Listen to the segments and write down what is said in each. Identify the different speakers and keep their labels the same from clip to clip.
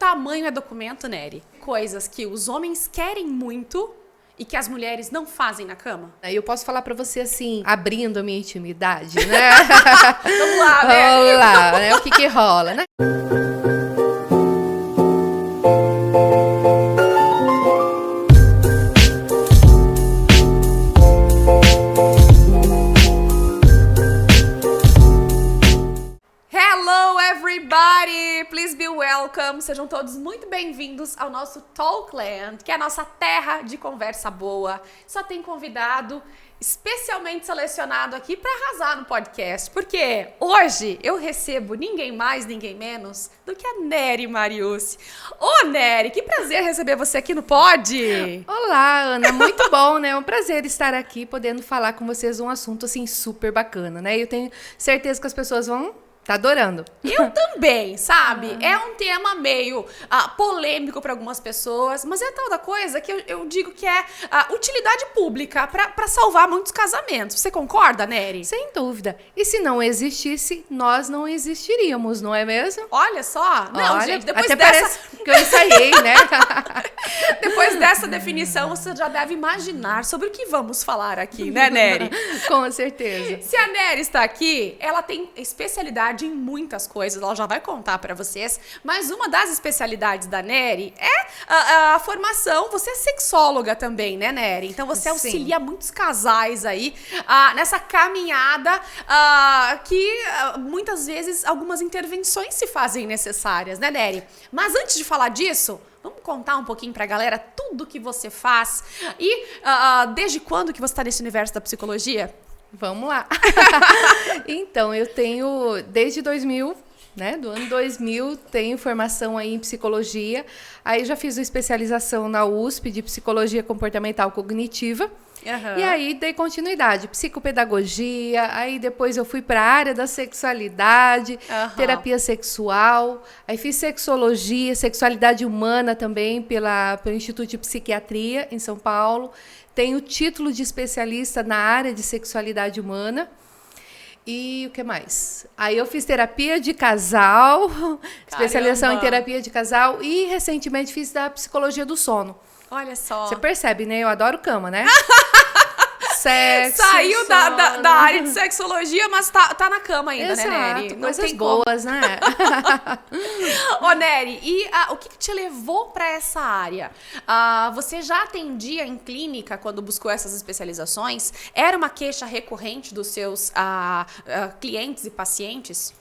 Speaker 1: tamanho é documento, Nery? Coisas que os homens querem muito e que as mulheres não fazem na cama?
Speaker 2: Aí eu posso falar pra você assim, abrindo a minha intimidade, né?
Speaker 1: Vamos lá, né?
Speaker 2: Vamos lá, né? O que rola, né?
Speaker 1: Hello, everybody! Please be welcome. Sejam todos muito bem-vindos ao nosso Talkland, que é a nossa terra de conversa boa. Só tem convidado especialmente selecionado aqui para arrasar no podcast, porque hoje eu recebo ninguém mais, ninguém menos do que a Nery Mariucci. Ô, Nery, que prazer receber você aqui no Pod!
Speaker 2: Olá, Ana, muito bom, né? É um prazer estar aqui, podendo falar com vocês um assunto, assim, super bacana, né? Eu tenho certeza que as pessoas vão tá adorando.
Speaker 1: Eu também, sabe? É um tema meio polêmico para algumas pessoas, mas é tal da coisa que eu digo que é utilidade pública para salvar muitos casamentos. Você concorda, Nery?
Speaker 2: Sem dúvida. E se não existisse, nós não existiríamos, não é mesmo?
Speaker 1: Olha só. Não,
Speaker 2: olha,
Speaker 1: gente, depois
Speaker 2: até
Speaker 1: dessa...
Speaker 2: parece que eu ensaiei, né?
Speaker 1: Depois dessa definição, você já deve imaginar sobre o que vamos falar aqui, né, Nery?
Speaker 2: Com certeza.
Speaker 1: Se a Nery está aqui, ela tem especialidade em muitas coisas, ela já vai contar para vocês, mas uma das especialidades da Nery é a formação, você é sexóloga também, né, Nery? Então você auxilia muitos casais aí nessa caminhada que muitas vezes algumas intervenções se fazem necessárias, né, Nery? Mas antes de falar disso, vamos contar um pouquinho pra galera tudo que você faz e desde quando que você está nesse universo da psicologia?
Speaker 2: Vamos lá. Então, eu tenho, desde 2000, né, do ano 2000, tenho formação aí em psicologia. Aí já fiz uma especialização na USP de psicologia comportamental cognitiva. E aí dei continuidade, psicopedagogia, aí depois eu fui para a área da sexualidade, terapia sexual, aí fiz sexologia, sexualidade humana também pelo Instituto de Psiquiatria em São Paulo. Tenho título de especialista na área de sexualidade humana. E o que mais? Aí eu fiz terapia de casal, especialização em terapia de casal e recentemente fiz da psicologia do sono.
Speaker 1: Olha só.
Speaker 2: Você percebe, né? Eu adoro cama, né? Sexo,
Speaker 1: saiu da área de sexologia, mas tá na cama ainda,
Speaker 2: exato,
Speaker 1: né, Nery?
Speaker 2: Não coisas boas, né?
Speaker 1: Ô, Nery, e o que te levou para essa área? Você já atendia em clínica quando buscou essas especializações? Era uma queixa recorrente dos seus clientes e pacientes?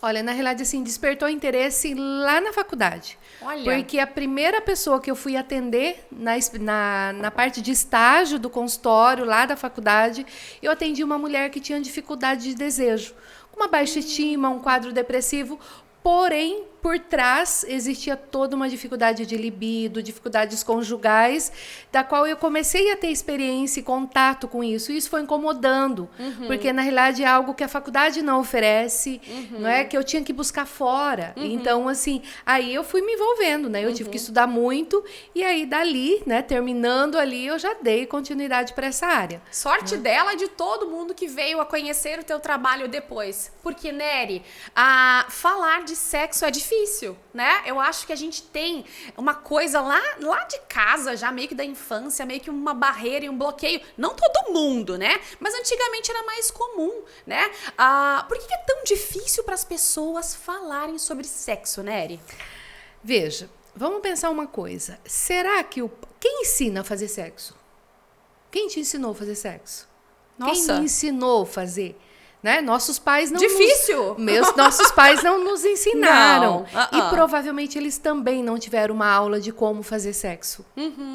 Speaker 2: Olha, na realidade, assim, despertou interesse lá na faculdade.
Speaker 1: Olha.
Speaker 2: Porque a primeira pessoa que eu fui atender na parte de estágio do consultório lá da faculdade, eu atendi uma mulher que tinha dificuldade de desejo. Com uma baixa estima, um quadro depressivo, porém, por trás existia toda uma dificuldade de libido, dificuldades conjugais, da qual eu comecei a ter experiência e contato com isso. E isso foi incomodando, porque na realidade é algo que a faculdade não oferece, não é que eu tinha que buscar fora. Então, assim, aí eu fui me envolvendo, né? Eu tive que estudar muito e aí dali, né, terminando ali, eu já dei continuidade para essa área.
Speaker 1: Sorte dela e de todo mundo que veio a conhecer o teu trabalho depois. Porque, Nery, falar de sexo é difícil, né? Eu acho que a gente tem uma coisa lá de casa, já meio que da infância, meio que uma barreira e um bloqueio. Não todo mundo, né? Mas antigamente era mais comum, né? Por que é tão difícil para as pessoas falarem sobre sexo, Nery?
Speaker 2: Veja, vamos pensar uma coisa. Será que quem ensina a fazer sexo? Quem te ensinou a fazer sexo?
Speaker 1: Nossa.
Speaker 2: Quem me ensinou a fazer? Né? Nossos pais não
Speaker 1: difícil.
Speaker 2: Nossos pais não nos ensinaram.
Speaker 1: Não.
Speaker 2: E provavelmente eles também não tiveram uma aula de como fazer sexo.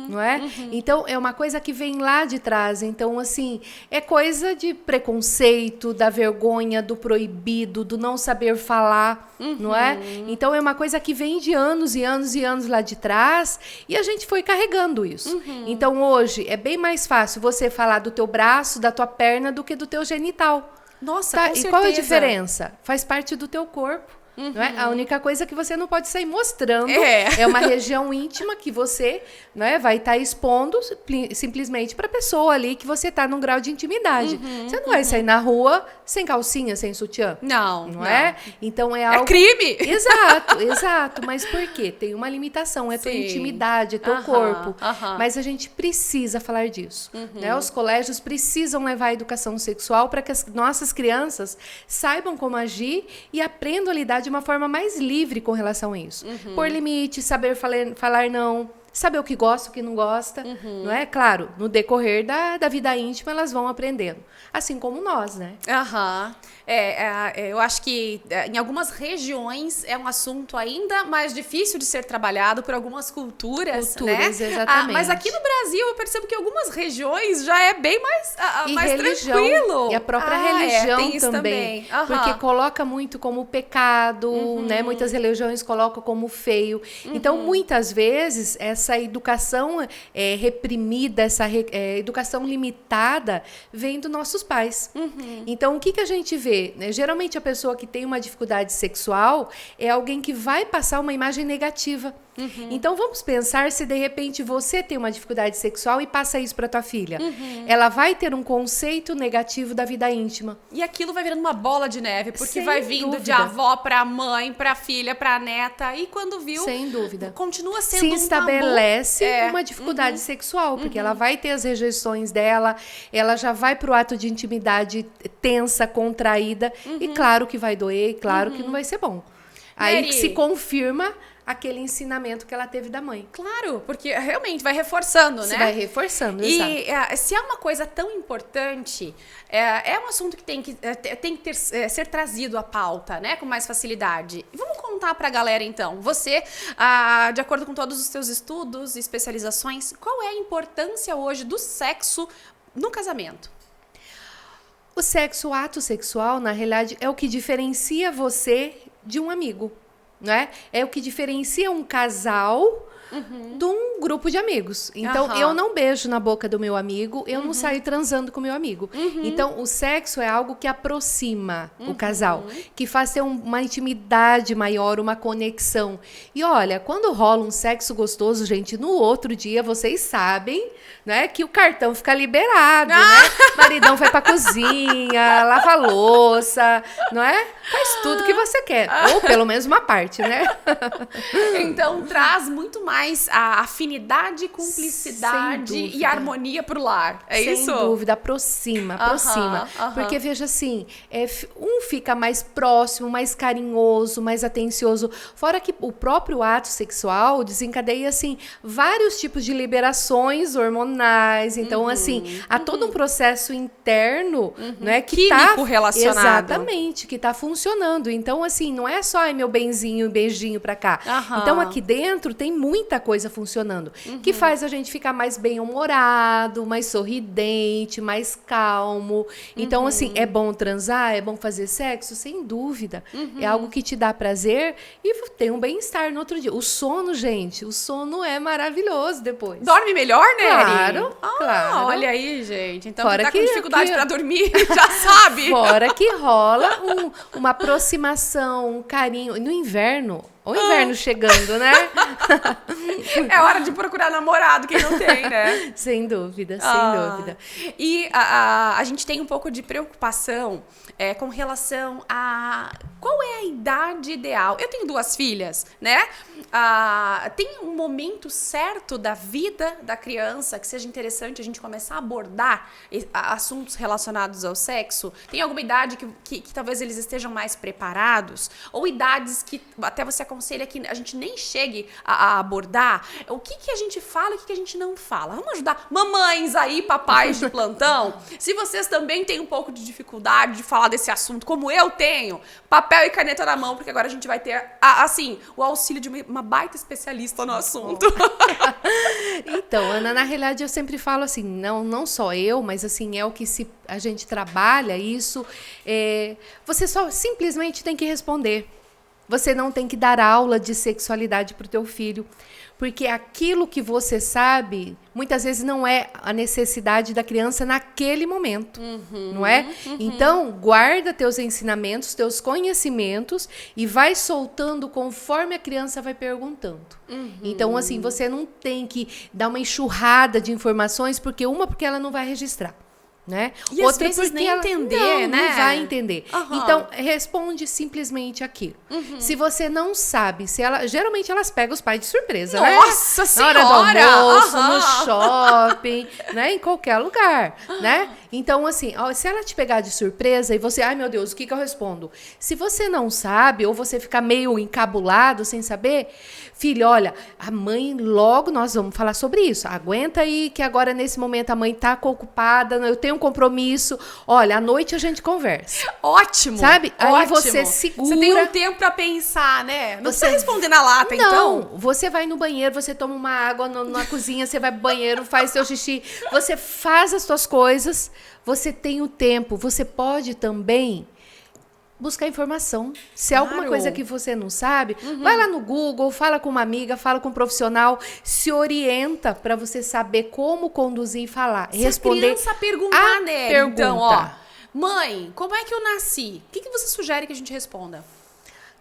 Speaker 2: Não é? Então, é uma coisa que vem lá de trás. Então, assim, é coisa de preconceito, da vergonha, do proibido, do não saber falar, não é? Então, é uma coisa que vem de anos e anos e anos lá de trás e a gente foi carregando isso. Então, hoje, é bem mais fácil você falar do teu braço, da tua perna, do que do teu genital.
Speaker 1: Nossa,
Speaker 2: Tá,
Speaker 1: com certeza.
Speaker 2: e qual é a diferença? Faz parte do teu corpo. não é? A única coisa que você não pode sair mostrando
Speaker 1: É.
Speaker 2: é uma região íntima que você, não é, vai estar expondo simplesmente para a pessoa ali que você está num grau de intimidade. Você não vai sair na rua sem calcinha, sem sutiã.
Speaker 1: Não
Speaker 2: É? Então é algo...
Speaker 1: É crime!
Speaker 2: Exato, exato. Mas por quê? Tem uma limitação, é tua
Speaker 1: Sim.
Speaker 2: intimidade, é teu
Speaker 1: Aham,
Speaker 2: corpo.
Speaker 1: aham.
Speaker 2: Mas a gente precisa falar disso. Né? Os colégios precisam levar a educação sexual para que as nossas crianças saibam como agir e aprendam a lidar de uma forma mais livre com relação a isso. Por limite, saber falar não, saber o que gosta, o que não gosta, não é? Claro, no decorrer da vida íntima elas vão aprendendo, assim como nós, né?
Speaker 1: Aham. Eu acho que em algumas regiões é um assunto ainda mais difícil de ser trabalhado por algumas culturas, né?
Speaker 2: Exatamente.
Speaker 1: Mas aqui no Brasil eu percebo que algumas regiões já é bem mais, mais
Speaker 2: religião,
Speaker 1: tranquilo.
Speaker 2: e a própria religião
Speaker 1: tem isso
Speaker 2: também.
Speaker 1: Aham.
Speaker 2: Porque coloca muito como pecado, né? Muitas religiões colocam como feio. Então, muitas vezes, essa educação reprimida, essa educação limitada, vem dos nossos pais. Então, o que a gente vê? Né? Geralmente, a pessoa que tem uma dificuldade sexual é alguém que vai passar uma imagem negativa. Então, vamos pensar se, de repente, você tem uma dificuldade sexual e passa isso para tua filha. Ela vai ter um conceito negativo da vida íntima.
Speaker 1: E aquilo vai virando uma bola de neve, porque
Speaker 2: Sem
Speaker 1: vai vindo de
Speaker 2: dúvida.
Speaker 1: avó pra mãe, pra filha, pra neta, e quando viu,
Speaker 2: Sem dúvida.
Speaker 1: continua sendo
Speaker 2: Se
Speaker 1: um
Speaker 2: estabelece
Speaker 1: tabu.
Speaker 2: uma dificuldade sexual, porque ela vai ter as rejeições dela, ela já vai pro ato de intimidade tensa, contraída, e claro que vai doer, e claro que não vai ser bom. Aí
Speaker 1: Mary,
Speaker 2: que se confirma aquele ensinamento que ela teve da mãe.
Speaker 1: Claro, porque realmente vai reforçando,
Speaker 2: Se
Speaker 1: né?
Speaker 2: vai reforçando, exato.
Speaker 1: E se é uma coisa tão importante, é um assunto que tem que ser trazido à pauta, né? Com mais facilidade. Vamos contar pra galera, então. Você, de acordo com todos os seus estudos e especializações, qual é a importância hoje do sexo no casamento?
Speaker 2: O sexo, o ato sexual, na realidade, é o que diferencia você de um amigo, não é? É o que diferencia um casal de um grupo de amigos. Então, eu não beijo na boca do meu amigo, eu não saio transando com o meu amigo. Então, o sexo é algo que aproxima o casal, que faz ter uma intimidade maior, uma conexão. E olha, quando rola um sexo gostoso, gente, no outro dia, vocês sabem, né, que o cartão fica liberado, né? Maridão vai pra cozinha, lava a louça, não é? Faz tudo que você quer. Ou pelo menos uma parte, né?
Speaker 1: Então, traz muito mais a afinidade, cumplicidade e harmonia pro lar. É isso?
Speaker 2: Sem dúvida, aproxima. Porque, veja assim, um fica mais próximo, mais carinhoso, mais atencioso. Fora que o próprio ato sexual desencadeia, assim, vários tipos de liberações hormonais. Então, assim, há todo um processo interno, né, que
Speaker 1: químico relacionado.
Speaker 2: Exatamente, que tá funcionando. Então, assim, não é só meu benzinho, beijinho pra cá. Então, aqui dentro tem muita coisa funcionando, que faz a gente ficar mais bem-humorado, mais sorridente, mais calmo. Então, assim, é bom transar? É bom fazer sexo? Sem dúvida. É algo que te dá prazer e tem um bem-estar no outro dia. O sono, gente, o sono é maravilhoso depois.
Speaker 1: Dorme melhor, né?
Speaker 2: Claro, claro.
Speaker 1: Olha aí, gente. Então,
Speaker 2: Fora
Speaker 1: quem tá
Speaker 2: que-
Speaker 1: com dificuldade
Speaker 2: que-
Speaker 1: pra dormir, já sabe.
Speaker 2: Fora que rola uma aproximação, um carinho. No inverno, o inverno chegando, né?
Speaker 1: É hora de procurar namorado, quem não tem, né?
Speaker 2: Sem dúvida, sem dúvida.
Speaker 1: E a gente tem um pouco de preocupação com relação a qual é a idade ideal. Eu tenho 2 filhas, né? Tem um momento certo da vida da criança que seja interessante a gente começar a abordar assuntos relacionados ao sexo? Tem alguma idade que talvez eles estejam mais preparados? Ou idades que até você aconselha que a gente nem chegue a abordar? O que a gente fala e o que a gente não fala? Vamos ajudar mamães aí, papais de plantão? Se vocês também têm um pouco de dificuldade de falar desse assunto, como eu tenho, papel e caneta na mão, porque agora a gente vai ter, assim, o auxílio de uma baita especialista no assunto.
Speaker 2: Então, Ana, na realidade eu sempre falo assim, não só eu, mas assim, é o que a gente trabalha isso, você só simplesmente tem que responder. Você não tem que dar aula de sexualidade para o teu filho. Porque aquilo que você sabe, muitas vezes não é a necessidade da criança naquele momento, não é? Então, guarda teus ensinamentos, teus conhecimentos e vai soltando conforme a criança vai perguntando. Então, assim, você não tem que dar uma enxurrada de informações, porque ela não vai registrar. Né?
Speaker 1: E outra às vezes nem entender, né?
Speaker 2: Não vai entender. Então, responde simplesmente aquilo. Se você não sabe, geralmente elas pegam os pais de surpresa, né?
Speaker 1: Nossa Senhora!
Speaker 2: Na hora do almoço, no shopping, né? Em qualquer lugar, né? Então, assim, se ela te pegar de surpresa e você, ai meu Deus, o que eu respondo? Se você não sabe, ou você ficar meio encabulado sem saber, filho, olha, a mãe logo, nós vamos falar sobre isso. Aguenta aí que agora nesse momento a mãe tá ocupada, eu tenho um compromisso. Olha, à noite a gente conversa.
Speaker 1: Ótimo!
Speaker 2: Sabe?
Speaker 1: Ótimo.
Speaker 2: Aí você segura.
Speaker 1: Você tem um tempo pra pensar, né? Não precisa responder na lata, então.
Speaker 2: Não, você vai no banheiro, você toma uma água na cozinha, você vai pro banheiro, faz seu xixi, você faz as suas coisas, você tem o tempo, você pode também buscar informação. Se é alguma coisa que você não sabe, vai lá no Google, fala com uma amiga, fala com um profissional, se orienta para você saber como conduzir e falar.
Speaker 1: Se
Speaker 2: responder
Speaker 1: a criança perguntar, né?
Speaker 2: pergunta.
Speaker 1: Então, ó, mãe, como é que eu nasci? O que você sugere que a gente responda?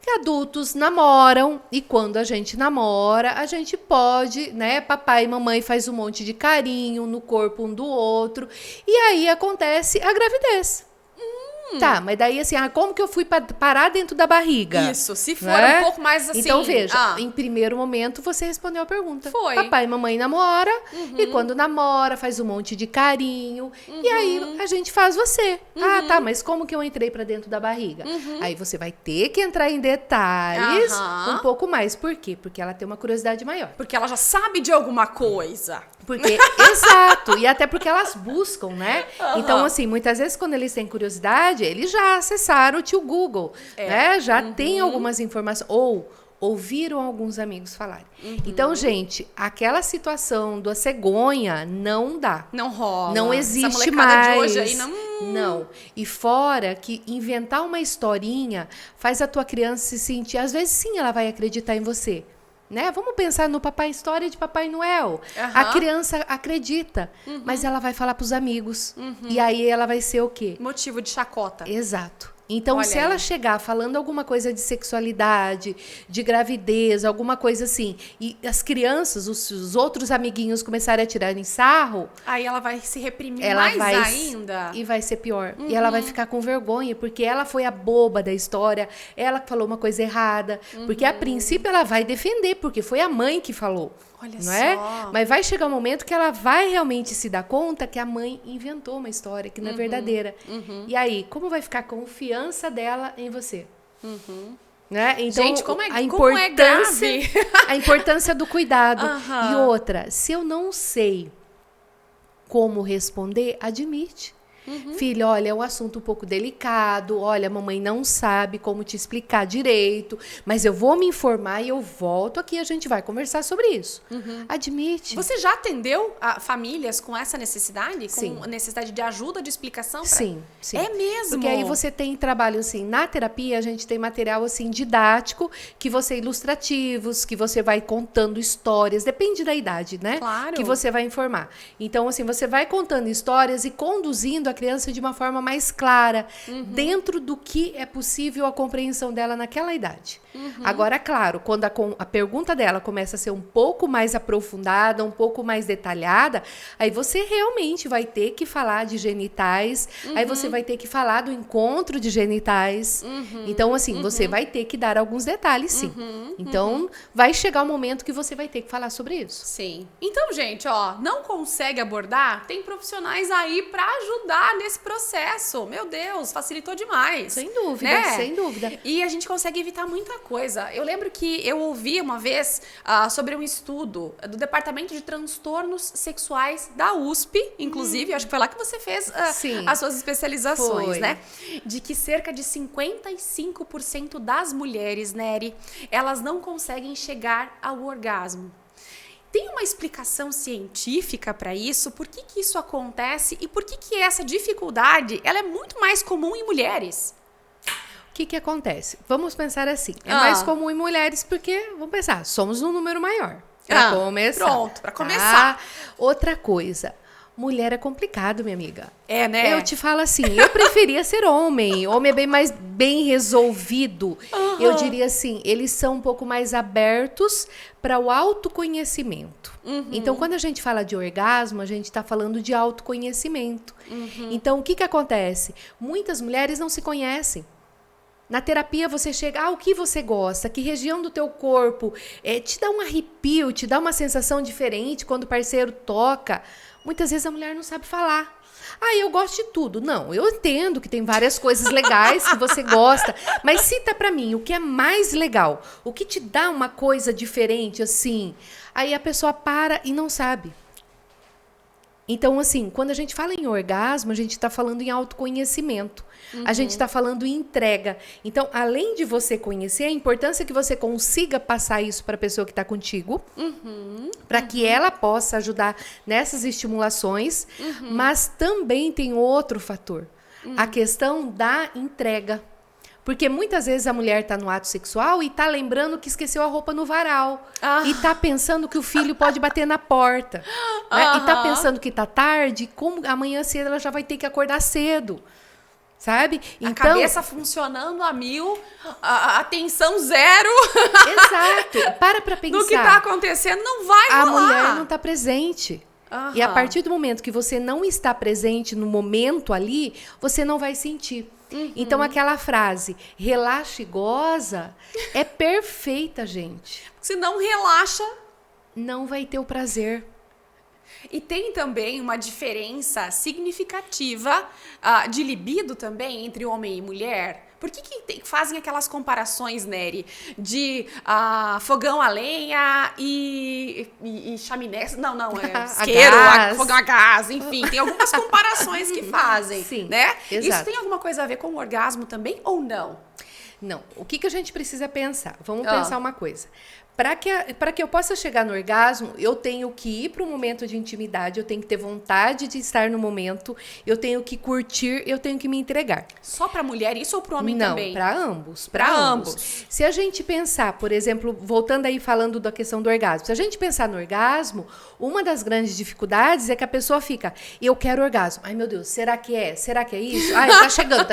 Speaker 2: Que adultos namoram e quando a gente namora, a gente pode, né? Papai e mamãe faz um monte de carinho no corpo um do outro e aí acontece a gravidez. Tá, mas daí assim, como que eu fui parar dentro da barriga?
Speaker 1: Isso, se for um pouco mais assim.
Speaker 2: Então veja, em primeiro momento você respondeu a pergunta.
Speaker 1: Foi.
Speaker 2: Papai e mamãe namora e quando namora faz um monte de carinho e aí a gente faz você. Ah, tá, mas como que eu entrei pra dentro da barriga? Aí você vai ter que entrar em detalhes um pouco mais. Por quê? Porque ela tem uma curiosidade maior.
Speaker 1: Porque ela já sabe de alguma coisa.
Speaker 2: Porque, exato, e até porque elas buscam, né? Então, assim, muitas vezes quando eles têm curiosidade, eles já acessaram o tio Google, né? Já tem algumas informações, ou ouviram alguns amigos falarem. Então, gente, aquela situação da cegonha não dá.
Speaker 1: Não rola.
Speaker 2: Não existe
Speaker 1: essa
Speaker 2: mais.
Speaker 1: De hoje aí não...
Speaker 2: Não. E fora que inventar uma historinha faz a tua criança se sentir, às vezes sim, ela vai acreditar em você. Né? Vamos pensar no história de Papai Noel. A criança acredita, mas ela vai falar para os amigos. E aí ela vai ser o quê?
Speaker 1: Motivo de chacota.
Speaker 2: Exato. Então, se ela chegar falando alguma coisa de sexualidade, de gravidez, alguma coisa assim, e as crianças, os outros amiguinhos começarem a tirar em sarro...
Speaker 1: Aí ela vai se reprimir mais ainda.
Speaker 2: E vai ser pior. E ela vai ficar com vergonha, porque ela foi a boba da história, ela falou uma coisa errada. Porque, a princípio, ela vai defender, porque foi a mãe que falou.
Speaker 1: Olha
Speaker 2: não
Speaker 1: só.
Speaker 2: É? Mas vai chegar um momento que ela vai realmente se dar conta que a mãe inventou uma história que não é verdadeira. E aí, como vai ficar a confiança dela em você? Né? Então,
Speaker 1: gente, como é
Speaker 2: grave? A importância do cuidado. E outra, se eu não sei como responder, admite. Filho, olha, é um assunto um pouco delicado, olha, a mamãe não sabe como te explicar direito, mas eu vou me informar e eu volto aqui e a gente vai conversar sobre isso. Admite.
Speaker 1: Você já atendeu famílias com essa necessidade?
Speaker 2: Sim.
Speaker 1: Com necessidade de ajuda, de explicação?
Speaker 2: Sim, sim.
Speaker 1: É mesmo?
Speaker 2: Porque aí você tem trabalho, assim, na terapia a gente tem material, assim, didático, que você ilustrativos, que você vai contando histórias, depende da idade, né?
Speaker 1: Claro.
Speaker 2: Que você vai informar. Então, assim, você vai contando histórias e conduzindo a criança de uma forma mais clara, dentro do que é possível a compreensão dela naquela idade. Agora, claro, quando a pergunta dela começa a ser um pouco mais aprofundada, um pouco mais detalhada, aí você realmente vai ter que falar de genitais, aí você vai ter que falar do encontro de genitais. Então, assim, você vai ter que dar alguns detalhes, sim. Então, vai chegar um momento que você vai ter que falar sobre isso.
Speaker 1: Sim. Então, gente, ó, não consegue abordar? Tem profissionais aí pra ajudar nesse processo. Meu Deus, facilitou demais.
Speaker 2: Sem dúvida,
Speaker 1: né?
Speaker 2: Sem dúvida.
Speaker 1: E a gente consegue evitar muita coisa. Eu lembro que eu ouvi uma vez sobre um estudo do Departamento de Transtornos Sexuais da USP, inclusive, acho que foi lá que você fez as suas especializações,
Speaker 2: foi.
Speaker 1: né? De que cerca de 55% das mulheres, Nery, elas não conseguem chegar ao orgasmo. Tem uma explicação científica para isso? Por que isso acontece? E por que essa dificuldade ela é muito mais comum em mulheres?
Speaker 2: O que acontece? Vamos pensar assim. É mais comum em mulheres porque, vamos pensar, somos um número maior. Pra começar.
Speaker 1: Pronto, pra começar.
Speaker 2: Outra coisa. Mulher é complicado, minha amiga.
Speaker 1: É, né?
Speaker 2: Eu te falo assim, eu preferia ser homem. Homem é bem mais bem resolvido. Eu diria assim, eles são um pouco mais abertos para o autoconhecimento. Então, quando a gente fala de orgasmo, a gente está falando de autoconhecimento. Então, o que acontece? Muitas mulheres não se conhecem. Na terapia você chega, o que você gosta? Que região do teu corpo te dá um arrepio, te dá uma sensação diferente quando o parceiro toca? Muitas vezes a mulher não sabe falar. Eu gosto de tudo. Não, eu entendo que tem várias coisas legais que você gosta, mas cita pra mim o que é mais legal, o que te dá uma coisa diferente assim. Aí a pessoa para e não sabe. Então, assim, quando a gente fala em orgasmo, a gente está falando em autoconhecimento. A gente está falando em entrega. Então, além de você conhecer, a importância que você consiga passar isso para a pessoa que está contigo, para que ela possa ajudar nessas estimulações, mas também tem outro fator, a questão da entrega. Porque muitas vezes a mulher está no ato sexual e está lembrando que esqueceu a roupa no varal. E está pensando que o filho pode bater na porta. Né? E está pensando que está tarde, como amanhã cedo ela já vai ter que acordar cedo. Sabe?
Speaker 1: A cabeça funcionando a 1000, a atenção 0.
Speaker 2: Exato. Para pensar.
Speaker 1: No que está acontecendo, não vai rolar.
Speaker 2: A mulher não está presente. E a partir do momento que você não está presente no momento ali, você não vai sentir. Então, aquela frase, relaxa e goza, é perfeita, gente.
Speaker 1: Se não relaxa,
Speaker 2: não vai ter o prazer.
Speaker 1: E tem também uma diferença significativa de libido também entre homem e mulher. Por que fazem aquelas comparações, Nery, de fogão a lenha e chaminé? Não, é isqueiro, fogão a gás, enfim. Tem algumas comparações que fazem,
Speaker 2: Sim,
Speaker 1: né?
Speaker 2: Exato.
Speaker 1: Isso tem alguma coisa a ver com o orgasmo também ou não?
Speaker 2: Não. O que a gente precisa pensar? Vamos pensar uma coisa. Para que eu possa chegar no orgasmo, eu tenho que ir para um momento de intimidade, eu tenho que ter vontade de estar no momento, eu tenho que curtir, eu tenho que me entregar.
Speaker 1: Só para mulher isso ou para o homem também?
Speaker 2: Não, para ambos. Para ambos. Se a gente pensar, por exemplo, voltando aí falando da questão do orgasmo, se a gente pensar no orgasmo, uma das grandes dificuldades é que a pessoa fica, eu quero orgasmo. Ai, meu Deus, será que é? Será que é isso? Ai, tá chegando.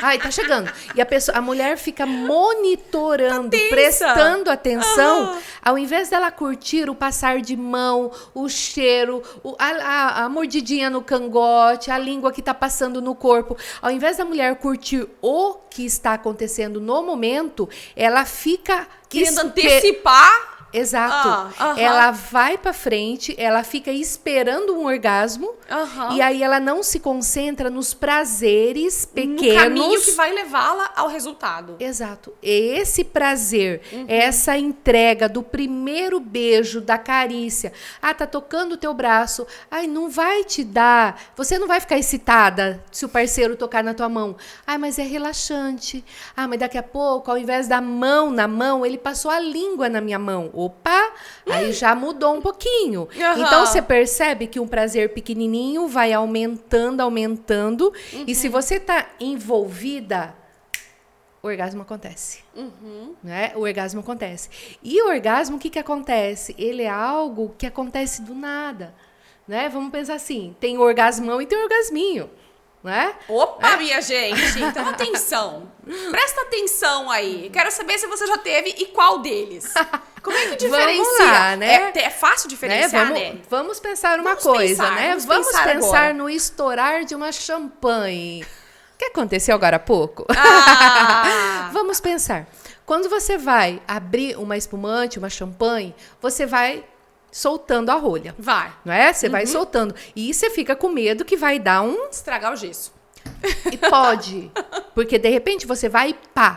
Speaker 2: Ai, tá chegando. E a mulher fica monitorando, prestando atenção. Ao invés dela curtir o passar de mão, o cheiro, a mordidinha no cangote, a língua que está passando no corpo, ao invés da mulher curtir o que está acontecendo no momento, ela fica
Speaker 1: querendo antecipar.
Speaker 2: Exato. Ela vai pra frente, ela fica esperando um orgasmo e aí ela não se concentra nos prazeres pequenos. No
Speaker 1: caminho que vai levá-la ao resultado.
Speaker 2: Exato. Esse prazer, essa entrega do primeiro beijo, da carícia. Tá tocando o teu braço. Ai, não vai te dar. Você não vai ficar excitada se o parceiro tocar na tua mão. Mas é relaxante. Mas daqui a pouco, ao invés da mão na mão, ele passou a língua na minha mão. Opa, aí já mudou um pouquinho. Então, você percebe que um prazer pequenininho vai aumentando. E se você tá envolvida, o orgasmo acontece. Né? O orgasmo acontece. E o orgasmo, o que acontece? Ele é algo que acontece do nada. Né? Vamos pensar assim, tem orgasmão e tem orgasminho. Né?
Speaker 1: Opa, minha gente! Então, atenção. Presta atenção aí. Quero saber se você já teve e qual deles. Como é que diferencia?
Speaker 2: Vamos lá, né?
Speaker 1: É fácil diferenciar, né?
Speaker 2: Vamos pensar uma coisa, né? Vamos pensar no estourar de uma champanhe. O que aconteceu agora há pouco? Vamos pensar. Quando você vai abrir uma espumante, uma champanhe, você vai soltando a rolha.
Speaker 1: Vai.
Speaker 2: Não é? Você vai soltando. E você fica com medo que vai dar
Speaker 1: estragar o gesso.
Speaker 2: E pode. Porque, de repente, você vai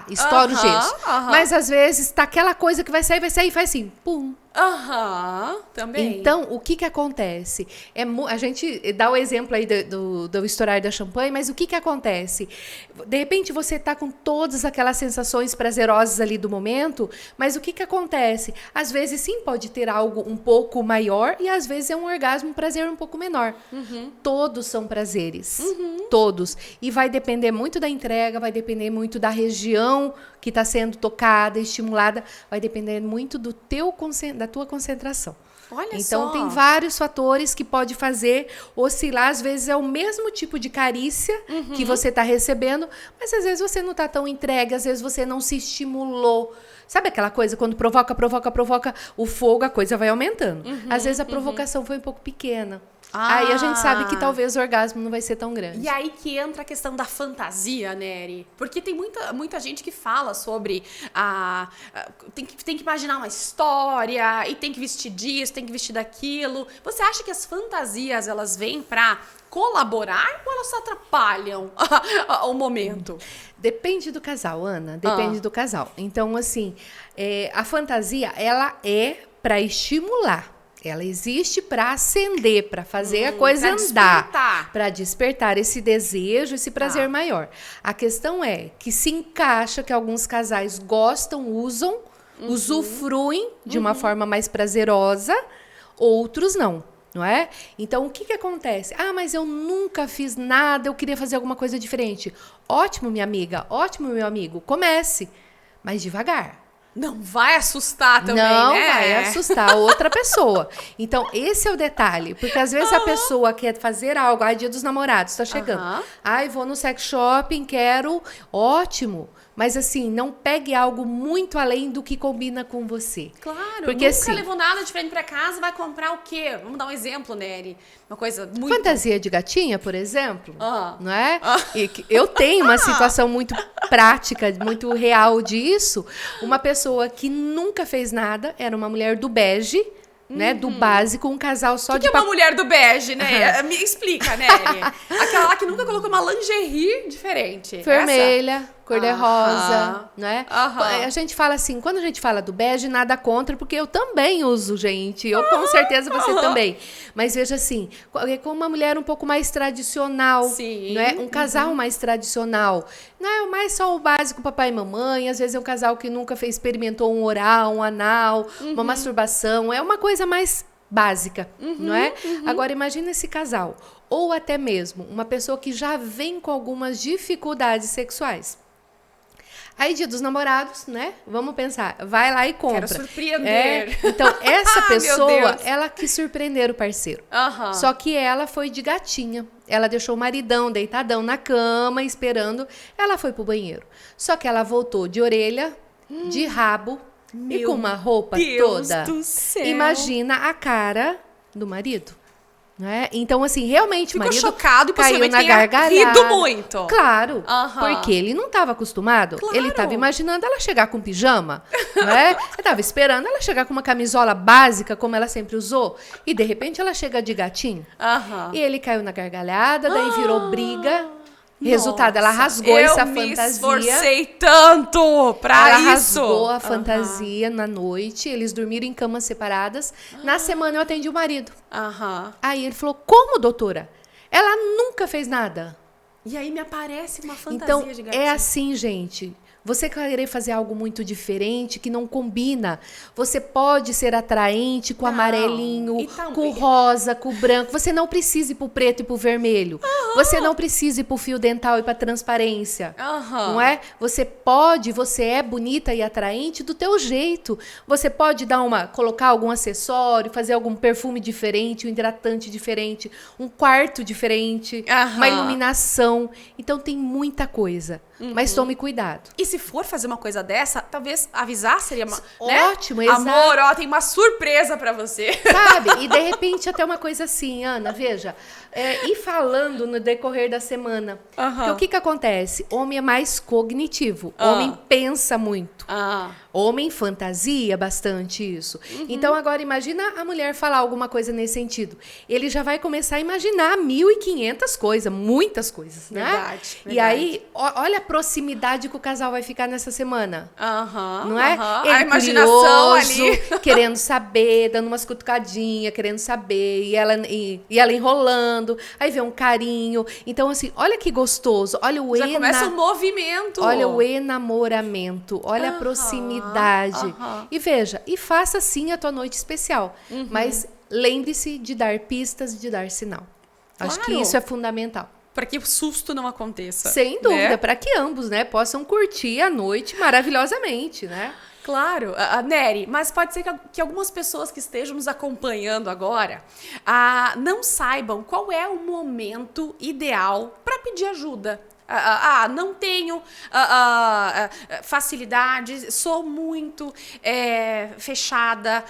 Speaker 2: e estoura o gesso. Mas, às vezes, tá aquela coisa que vai sair e faz assim, pum.
Speaker 1: Aham, também.
Speaker 2: Então, o que acontece? A gente dá o exemplo aí do estourar da champanhe, mas o que acontece? De repente, você está com todas aquelas sensações prazerosas ali do momento, mas o que acontece? Às vezes, sim, pode ter algo um pouco maior e às vezes é um orgasmo, um prazer um pouco menor. Todos são prazeres. Todos. E vai depender muito da entrega, vai depender muito da região que está sendo tocada, estimulada, vai depender muito da tua concentração.
Speaker 1: Olha
Speaker 2: então,
Speaker 1: só.
Speaker 2: tem vários fatores que pode fazer oscilar. Às vezes é o mesmo tipo de carícia que você está recebendo, mas às vezes você não está tão entregue, às vezes você não se estimulou. Sabe aquela coisa, quando provoca o fogo, a coisa vai aumentando. Às vezes a provocação foi um pouco pequena. Aí a gente sabe que talvez o orgasmo não vai ser tão grande.
Speaker 1: E aí que entra a questão da fantasia, Nery. Porque tem muita gente que fala sobre tem que imaginar uma história, e tem que vestir disso, tem que vestir daquilo. Você acha que as fantasias, elas vêm pra colaborar ou elas só atrapalham o momento?
Speaker 2: Depende do casal, Ana. Depende do casal. Então, assim, a fantasia, ela é para estimular. Ela existe para acender, para fazer a coisa andar, para despertar esse desejo, esse prazer maior. A questão é que se encaixa, que alguns casais gostam, usam, usufruem de uma forma mais prazerosa, outros não. Não é? Então, o que acontece? Mas eu nunca fiz nada, eu queria fazer alguma coisa diferente. Ótimo, minha amiga, ótimo, meu amigo. Comece, mas devagar.
Speaker 1: Não vai assustar também,
Speaker 2: não
Speaker 1: né?
Speaker 2: Não vai assustar a outra pessoa. Então, esse é o detalhe. Porque às vezes a pessoa quer fazer algo. Dia dos namorados, tá chegando. Vou no sex shopping, quero. Ótimo. Mas assim, não pegue algo muito além do que combina com você.
Speaker 1: Claro,
Speaker 2: porque,
Speaker 1: nunca
Speaker 2: assim,
Speaker 1: levou nada diferente pra casa, vai comprar o quê? Vamos dar um exemplo, Nery. Uma coisa muito...
Speaker 2: Fantasia de gatinha, por exemplo, não é? E eu tenho uma situação muito prática, muito real disso. Uma pessoa que nunca fez nada, era uma mulher do bege, né, do básico, um casal só
Speaker 1: que
Speaker 2: de...
Speaker 1: é uma mulher do bege, né? Me explica, Nery. Aquela lá que nunca colocou uma lingerie diferente.
Speaker 2: Vermelha, cor-de-rosa, né? A gente fala assim, quando a gente fala do bege, nada contra, porque eu também uso, gente. Eu com certeza você também. Mas veja assim, com uma mulher um pouco mais tradicional,
Speaker 1: sim,
Speaker 2: não é? Um casal mais tradicional. Não é mais só o básico papai e mamãe, às vezes é um casal que nunca experimentou um oral, um anal, uma masturbação. É uma coisa mais básica, não é? Agora, imagina esse casal. Ou até mesmo uma pessoa que já vem com algumas dificuldades sexuais. Aí, dia dos namorados, né? Vamos pensar. Vai lá e compra.
Speaker 1: Quero surpreender.
Speaker 2: Então, essa pessoa, ela quis surpreender o parceiro. Só que ela foi de gatinha. Ela deixou o maridão deitadão na cama, esperando. Ela foi pro banheiro. Só que ela voltou de orelha, de rabo e com uma roupa toda.
Speaker 1: Do céu.
Speaker 2: Imagina a cara do marido. Né? Então, assim, realmente o marido
Speaker 1: chocado e
Speaker 2: caiu na
Speaker 1: tenha
Speaker 2: gargalhada.
Speaker 1: rido muito.
Speaker 2: Claro, porque ele não estava acostumado.
Speaker 1: Claro.
Speaker 2: Ele estava imaginando ela chegar com pijama, né? Ele estava esperando ela chegar com uma camisola básica, como ela sempre usou. E, de repente, ela chega de gatinho. E ele caiu na gargalhada, daí virou briga. Resultado, ela rasgou essa fantasia.
Speaker 1: Eu me esforcei tanto pra
Speaker 2: ela
Speaker 1: isso.
Speaker 2: Ela rasgou a fantasia na noite, eles dormiram em camas separadas. Na semana eu atendi o marido. Aí ele falou, como, doutora? Ela nunca fez nada.
Speaker 1: E aí me aparece uma fantasia
Speaker 2: então,
Speaker 1: de gatinho.
Speaker 2: É assim, gente. Você querer fazer algo muito diferente, que não combina. Você pode ser atraente com amarelinho, com rosa, com branco. Você não precisa ir pro preto e pro vermelho. Você não precisa ir pro fio dental e pra transparência. Não é? Você é bonita e atraente do teu jeito. Você pode colocar algum acessório, fazer algum perfume diferente, um hidratante diferente, um quarto diferente, uma iluminação. Então tem muita coisa. Mas tome cuidado.
Speaker 1: E se for fazer uma coisa dessa, talvez avisar seria
Speaker 2: ótimo,
Speaker 1: né?
Speaker 2: Exato.
Speaker 1: Amor, tem uma surpresa pra você.
Speaker 2: Sabe? E de repente até uma coisa assim, Ana, veja, ir falando no decorrer da semana. Porque o que acontece? Homem é mais cognitivo. Homem pensa muito. Homem fantasia bastante isso. Então, agora, imagina a mulher falar alguma coisa nesse sentido. Ele já vai começar a imaginar 1.500 coisas, muitas coisas, né?
Speaker 1: Verdade.
Speaker 2: E aí, olha a proximidade que o casal vai ficar nessa semana. Não é? Ele
Speaker 1: a imaginação
Speaker 2: curioso,
Speaker 1: ali.
Speaker 2: querendo saber, dando umas cutucadinhas, querendo saber, e ela enrolando, aí vem um carinho. Então, assim, olha que gostoso. Olha o
Speaker 1: Já começa o movimento.
Speaker 2: Olha o enamoramento, olha a proximidade. E veja, e faça sim a tua noite especial. Mas lembre-se de dar pistas, de dar sinal. Acho que isso é fundamental.
Speaker 1: Para que o susto não aconteça.
Speaker 2: Sem dúvida, para que ambos, né, possam curtir a noite maravilhosamente, né?
Speaker 1: Claro, Nery, mas pode ser que algumas pessoas que estejam nos acompanhando agora não saibam qual é o momento ideal para pedir ajuda. Não tenho facilidade, sou muito fechada,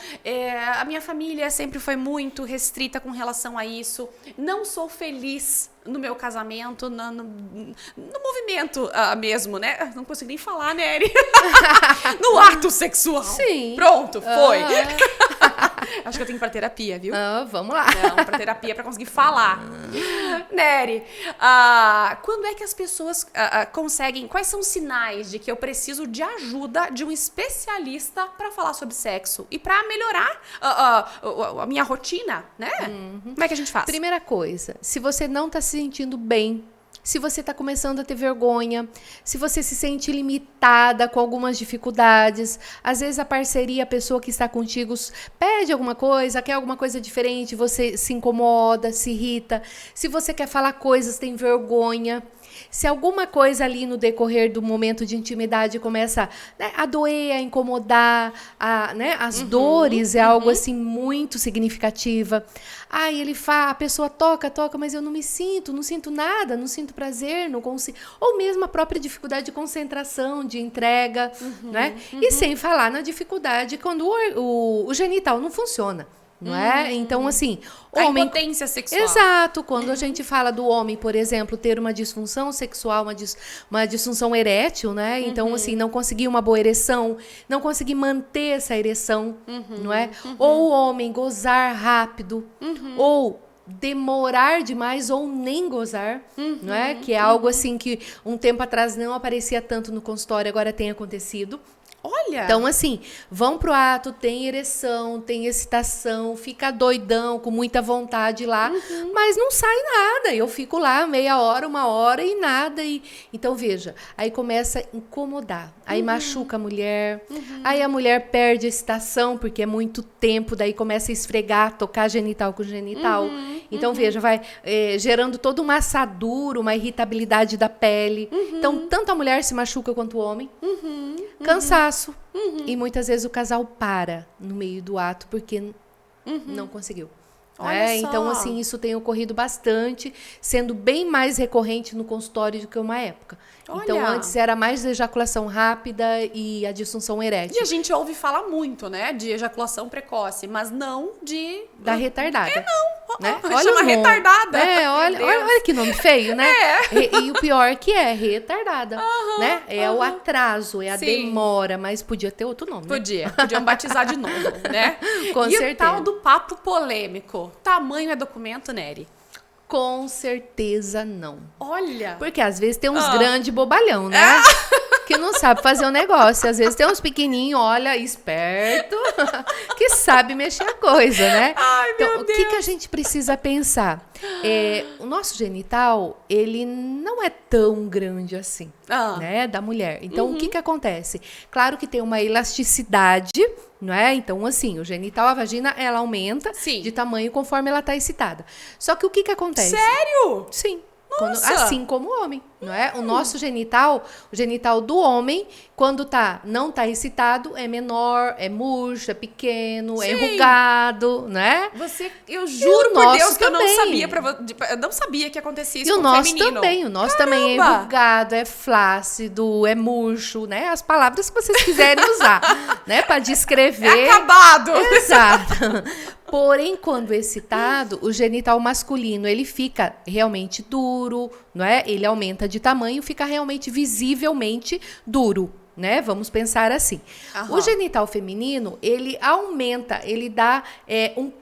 Speaker 1: a minha família sempre foi muito restrita com relação a isso, não sou feliz no meu casamento, no movimento mesmo, né? Não consigo nem falar, Nery. No ato sexual.
Speaker 2: Sim.
Speaker 1: Pronto, foi. Acho que eu tenho que ir pra terapia, viu?
Speaker 2: Vamos lá.
Speaker 1: Não, pra terapia pra conseguir falar. Nery, quando é que as pessoas conseguem... Quais são os sinais de que eu preciso de ajuda de um especialista pra falar sobre sexo? E pra melhorar a minha rotina, né? Como é que a gente faz?
Speaker 2: Primeira coisa, se você não tá se sentindo bem, se você está começando a ter vergonha, se você se sente limitada com algumas dificuldades, às vezes a parceria, a pessoa que está contigo pede alguma coisa, quer alguma coisa diferente, você se incomoda, se irrita. Se você quer falar coisas, tem vergonha. Se alguma coisa ali no decorrer do momento de intimidade começa, né, a doer, a incomodar, as dores é algo assim muito significativa. A pessoa toca, mas eu não sinto nada, não sinto prazer, não consigo. Ou mesmo a própria dificuldade de concentração, de entrega, né? E sem falar na dificuldade quando o genital não funciona. Não é? Então, assim...
Speaker 1: A impotência sexual.
Speaker 2: Exato. Quando a gente fala do homem, por exemplo, ter uma disfunção sexual, uma disfunção erétil, né? Então, assim, não conseguir uma boa ereção, não conseguir manter essa ereção, não é? Ou o homem gozar rápido, ou demorar demais ou nem gozar, não é? Que é algo assim que um tempo atrás não aparecia tanto no consultório, agora tem acontecido.
Speaker 1: Olha!
Speaker 2: Então, assim, vão pro ato, tem ereção, tem excitação, fica doidão, com muita vontade lá, mas não sai nada. Eu fico lá meia hora, 1 hora e nada. Então, veja, aí começa a incomodar. Aí machuca a mulher, aí a mulher perde a excitação, porque é muito tempo, daí começa a esfregar, tocar genital com genital. Então, veja, vai gerando toda uma assadura, uma irritabilidade da pele. Então, tanto a mulher se machuca quanto o homem. Cansaço. E muitas vezes o casal para no meio do ato porque não conseguiu. Então, assim, isso tem ocorrido bastante, sendo bem mais recorrente no consultório do que uma época. Então, antes era mais ejaculação rápida e a disfunção erétil.
Speaker 1: E a gente ouve falar muito, né, de ejaculação precoce, mas não
Speaker 2: da retardada. Né?
Speaker 1: Chama retardada.
Speaker 2: Olha que nome feio, né? E o pior que é retardada, né? É o atraso, é a demora, mas podia ter outro nome.
Speaker 1: Podiam batizar de novo, né?
Speaker 2: Com certeza.
Speaker 1: E o tal do papo polêmico, tamanho é documento, Nery?
Speaker 2: Com certeza não.
Speaker 1: Olha!
Speaker 2: Porque às vezes tem uns grandes bobalhão, né? Que não sabe fazer o negócio. Às vezes tem uns pequenininhos, olha, esperto, que sabe mexer a coisa, né?
Speaker 1: Ai,
Speaker 2: então,
Speaker 1: meu
Speaker 2: o
Speaker 1: Deus.
Speaker 2: que a gente precisa pensar? O nosso genital, ele não é tão grande assim, né? Da mulher. Então, o que acontece? Claro que tem uma elasticidade, não é? Então, assim, o genital, a vagina, ela aumenta de tamanho conforme ela tá excitada. Só que o que acontece?
Speaker 1: Sério?
Speaker 2: Sim. Assim como o homem, não é? O nosso genital, o genital do homem, quando não tá excitado, é menor, é murcho, é pequeno, é enrugado, né?
Speaker 1: Eu juro por Deus que eu não sabia que acontecia isso com o feminino.
Speaker 2: O nosso também é enrugado, é flácido, é murcho, né? As palavras que vocês quiserem usar, né? Para descrever.
Speaker 1: É acabado!
Speaker 2: Exato. Porém, quando excitado, o genital masculino, ele fica realmente duro, não é? Ele aumenta de tamanho, fica realmente visivelmente duro. né? Vamos pensar assim. O genital feminino, ele aumenta, ele dá,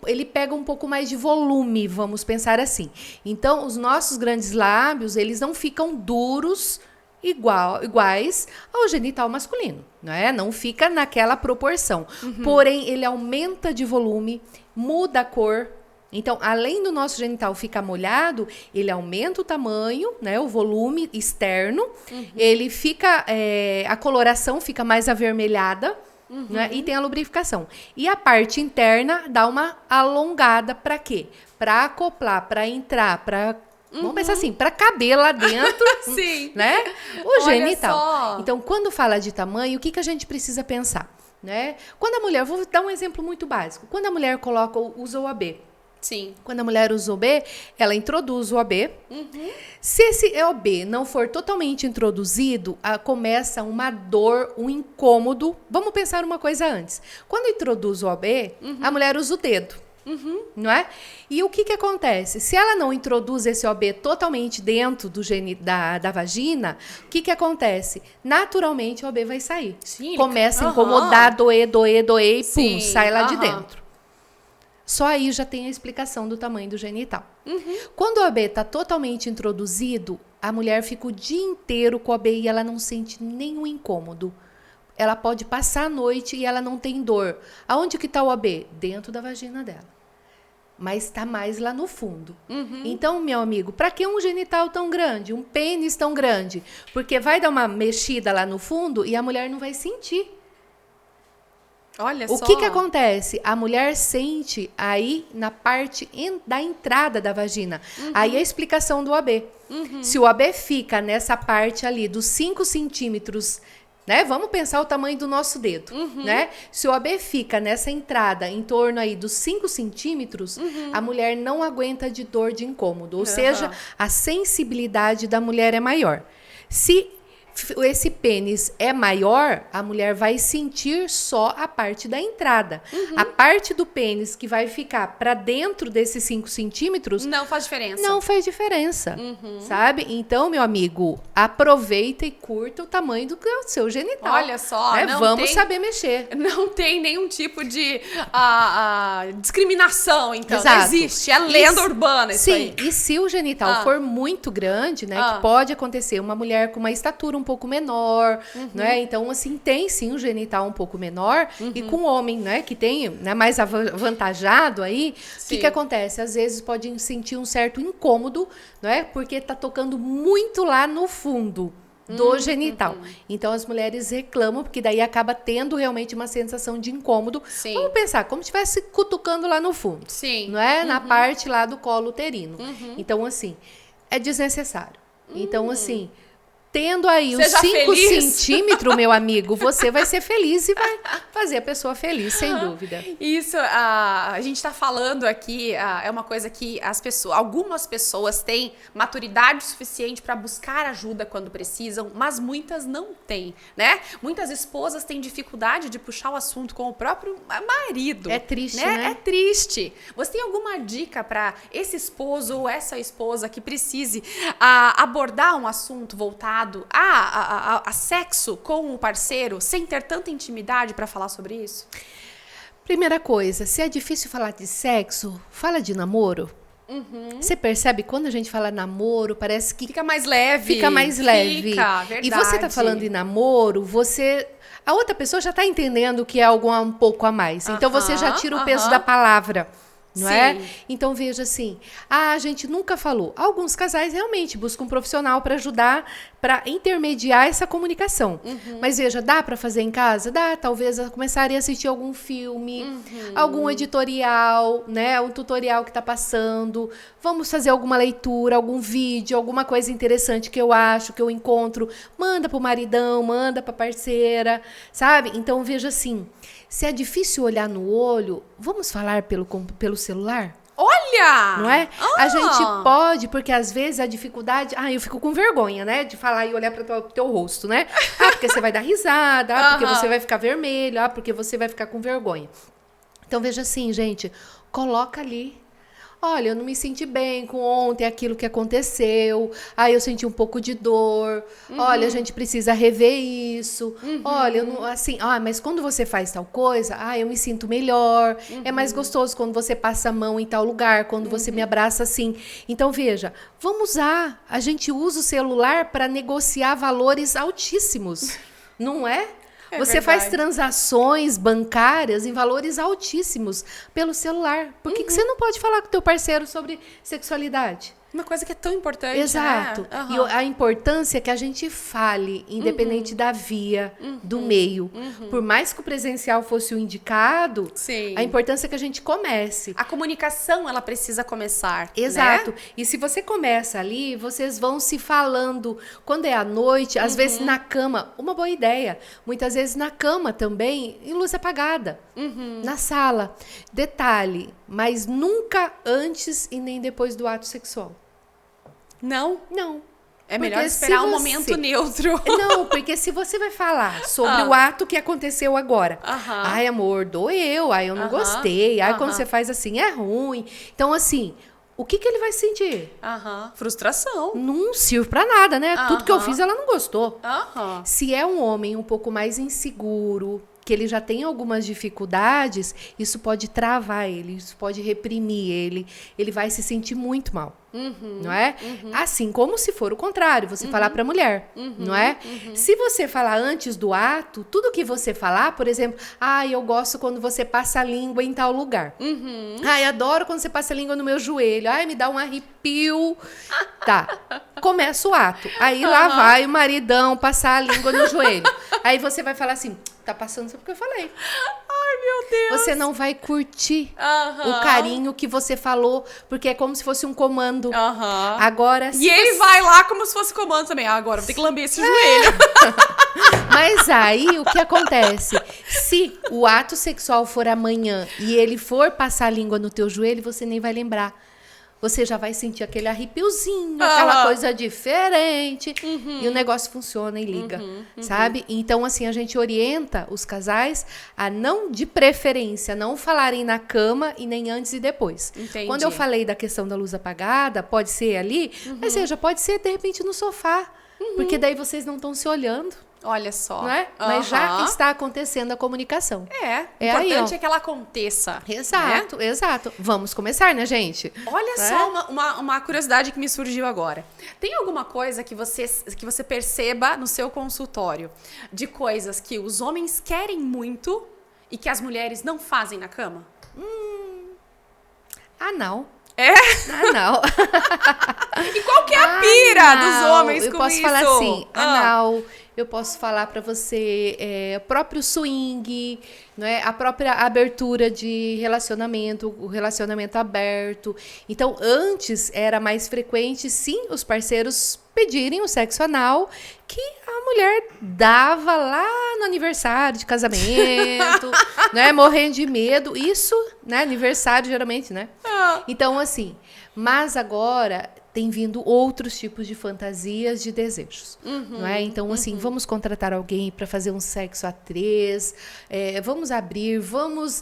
Speaker 2: ele pega um pouco mais de volume, vamos pensar assim. Então, os nossos grandes lábios, eles não ficam duros iguais ao genital masculino, né? Não fica naquela proporção. Porém, ele aumenta de volume, muda a cor. Então, além do nosso genital ficar molhado, ele aumenta o tamanho, né, o volume externo, ele fica, a coloração fica mais avermelhada, né, e tem a lubrificação. E a parte interna dá uma alongada para quê? Para acoplar, para entrar, para... Vamos pensar assim, para caber lá dentro,
Speaker 1: Sim.
Speaker 2: né, o
Speaker 1: Olha
Speaker 2: genital.
Speaker 1: só.
Speaker 2: Então, quando fala de tamanho, o que a gente precisa pensar? Né? Quando a mulher, vou dar um exemplo muito básico, quando a mulher usa o OB,
Speaker 1: Sim.
Speaker 2: quando a mulher usa o OB, ela introduz o OB. Se esse OB não for totalmente introduzido, começa uma dor, um incômodo. Vamos pensar uma coisa antes. Quando introduz o OB, a mulher usa o dedo. Não é? E o que acontece? Se ela não introduz esse OB totalmente dentro da vagina, o que acontece? Naturalmente o OB vai sair.
Speaker 1: Sim,
Speaker 2: começa a incomodar, doer, e
Speaker 1: Sim,
Speaker 2: pum, sai lá de dentro. Só aí já tem a explicação do tamanho do genital. Quando o OB está totalmente introduzido, a mulher fica o dia inteiro com o OB e ela não sente nenhum incômodo. Ela pode passar a noite e ela não tem dor. Aonde que está o OB? Dentro da vagina dela. Mas está mais lá no fundo. Então, meu amigo, para que um genital tão grande, um pênis tão grande? Porque vai dar uma mexida lá no fundo e a mulher não vai sentir.
Speaker 1: Olha
Speaker 2: O
Speaker 1: só.
Speaker 2: que acontece? A mulher sente aí na parte da entrada da vagina. Aí a explicação do AB. Se o AB fica nessa parte ali dos 5 centímetros, né? Vamos pensar o tamanho do nosso dedo, né? Se o AB fica nessa entrada em torno aí dos 5 centímetros, a mulher não aguenta de dor, de incômodo. Ou seja, a sensibilidade da mulher é maior. Se esse pênis é maior, a mulher vai sentir só a parte da entrada. A parte do pênis que vai ficar para dentro desses 5 centímetros...
Speaker 1: Não faz diferença.
Speaker 2: Não faz diferença, sabe? Então, meu amigo, aproveita e curta o tamanho do seu genital.
Speaker 1: Olha só,
Speaker 2: né?
Speaker 1: não
Speaker 2: Vamos
Speaker 1: tem-
Speaker 2: saber mexer.
Speaker 1: Não tem nenhum tipo de discriminação, então. Não
Speaker 2: Exato.
Speaker 1: existe. É lenda urbana isso
Speaker 2: Sim,
Speaker 1: aí.
Speaker 2: e se o genital for muito grande, né, que pode acontecer, uma mulher com uma estatura um pouco menor, né, então assim, tem sim um genital um pouco menor, e com o homem, né, que tem, né, mais avantajado aí, o que acontece? Às vezes pode sentir um certo incômodo, né, porque tá tocando muito lá no fundo do genital. Então as mulheres reclamam, porque daí acaba tendo realmente uma sensação de incômodo.
Speaker 1: Sim.
Speaker 2: Vamos pensar, como se estivesse cutucando lá no fundo.
Speaker 1: Sim.
Speaker 2: Não é? Na parte lá do colo uterino. Então, assim, é desnecessário. Então, assim, tendo aí os
Speaker 1: Seja
Speaker 2: 5
Speaker 1: feliz.
Speaker 2: centímetros, meu amigo, você vai ser feliz e vai fazer a pessoa feliz, sem dúvida.
Speaker 1: Isso, a gente está falando aqui, é uma coisa que algumas pessoas têm maturidade suficiente para buscar ajuda quando precisam, mas muitas não têm, né? Muitas esposas têm dificuldade de puxar o assunto com o próprio marido.
Speaker 2: É triste, né?
Speaker 1: É triste. Você tem alguma dica para esse esposo ou essa esposa que precise abordar um assunto voltado a sexo com o parceiro sem ter tanta intimidade para falar sobre isso?
Speaker 2: Primeira coisa, se é difícil falar de sexo, fala de namoro. Você percebe quando a gente fala namoro, parece que
Speaker 1: Fica mais leve.
Speaker 2: fica mais leve.
Speaker 1: Fica, verdade.
Speaker 2: E você tá falando em namoro, a outra pessoa já tá entendendo que é algo um pouco a mais. Então você já tira o peso da palavra. Não é? Então veja assim, a gente nunca falou. Alguns casais realmente buscam um profissional para ajudar, para intermediar essa comunicação. Mas veja, dá para fazer em casa? Dá, talvez começarem a assistir algum filme, algum editorial, né? Um tutorial que tá passando. Vamos fazer alguma leitura, algum vídeo, alguma coisa interessante que eu acho, que eu encontro. Manda pro maridão, manda pra parceira, sabe? Então veja assim, se é difícil olhar no olho, vamos falar pelo celular?
Speaker 1: Olha!
Speaker 2: Não é? A gente pode, porque às vezes a dificuldade... eu fico com vergonha, né? De falar e olhar para o teu rosto, né? Porque você vai dar risada, porque você vai ficar vermelho, porque você vai ficar com vergonha. Então, veja assim, gente, coloca ali. Olha, eu não me senti bem com ontem, aquilo que aconteceu. Eu senti um pouco de dor. Olha, a gente precisa rever isso. Olha, eu não, assim, mas quando você faz tal coisa, eu me sinto melhor. É mais gostoso quando você passa a mão em tal lugar, quando você me abraça assim. Então, veja, vamos usar. A gente usa o celular para negociar valores altíssimos, não é? Você faz transações bancárias em valores altíssimos pelo celular. Por que você não pode falar com o teu parceiro sobre sexualidade?
Speaker 1: Uma coisa que é tão importante,
Speaker 2: Exato.
Speaker 1: né?
Speaker 2: E a importância é que a gente fale, independente da via, do meio. Por mais que o presencial fosse o indicado,
Speaker 1: Sim.
Speaker 2: a importância é que a gente comece.
Speaker 1: A comunicação, ela precisa começar.
Speaker 2: Exato.
Speaker 1: Né?
Speaker 2: E se você começa ali, vocês vão se falando. Quando é à noite, às vezes na cama, uma boa ideia. Muitas vezes na cama também, em luz apagada. Na sala. Detalhe, mas nunca antes e nem depois do ato sexual.
Speaker 1: Não?
Speaker 2: Não.
Speaker 1: É melhor esperar um momento neutro.
Speaker 2: Não, porque se você vai falar sobre o ato que aconteceu agora. Ai, amor, doeu. Ai, eu não gostei. Ai, quando você faz assim, é ruim. Então, assim, o que ele vai sentir?
Speaker 1: Frustração.
Speaker 2: Não sirve pra nada, né? Tudo que eu fiz, ela não gostou. Se é um homem um pouco mais inseguro, que ele já tem algumas dificuldades, isso pode travar ele, isso pode reprimir ele. Ele vai se sentir muito mal. Não é? Assim como se for o contrário, você falar para a mulher, não é? Se você falar antes do ato, tudo que você falar, por exemplo, eu gosto quando você passa a língua em tal lugar. Adoro quando você passa a língua no meu joelho. Me dá um arrepio. Tá. Começa o ato. Aí lá vai o maridão passar a língua no joelho. Aí você vai falar assim, tá passando só porque eu falei.
Speaker 1: Ai, meu Deus.
Speaker 2: Você não vai curtir o carinho que você falou, porque é como se fosse um comando. Agora,
Speaker 1: e ele vai lá como se fosse comando também. Agora vou ter que lamber esse joelho.
Speaker 2: Mas aí, o que acontece? Se o ato sexual for amanhã e ele for passar a língua no teu joelho, você nem vai lembrar. Você já vai sentir aquele arrepiozinho, aquela coisa diferente. E o negócio funciona e liga, sabe? Então, assim, a gente orienta os casais a não, de preferência, não falarem na cama e nem antes e depois.
Speaker 1: Entendi.
Speaker 2: Quando eu falei da questão da luz apagada, pode ser ali, mas seja, pode ser, de repente, no sofá. Porque daí vocês não estão se olhando.
Speaker 1: Olha só.
Speaker 2: Não é? Mas já está acontecendo a comunicação.
Speaker 1: O importante é que ela aconteça.
Speaker 2: Exato, exato. Vamos começar, né, gente?
Speaker 1: Olha só uma curiosidade que me surgiu agora. Tem alguma coisa que você perceba no seu consultório de coisas que os homens querem muito e que as mulheres não fazem na cama?
Speaker 2: Não.
Speaker 1: Não. E qual que é a pira dos homens com isso?
Speaker 2: Eu posso falar assim, anal. Eu posso falar para você o próprio swing, não é? A própria abertura de relacionamento, o relacionamento aberto. Então, antes era mais frequente, sim, os parceiros pedirem o sexo anal que a mulher dava lá no aniversário de casamento, né? Morrendo de medo. Isso, né? Aniversário, geralmente, né? Então, assim, mas agora tem vindo outros tipos de fantasias, de desejos, não é? Então, assim, vamos contratar alguém para fazer um sexo a 3, vamos abrir, vamos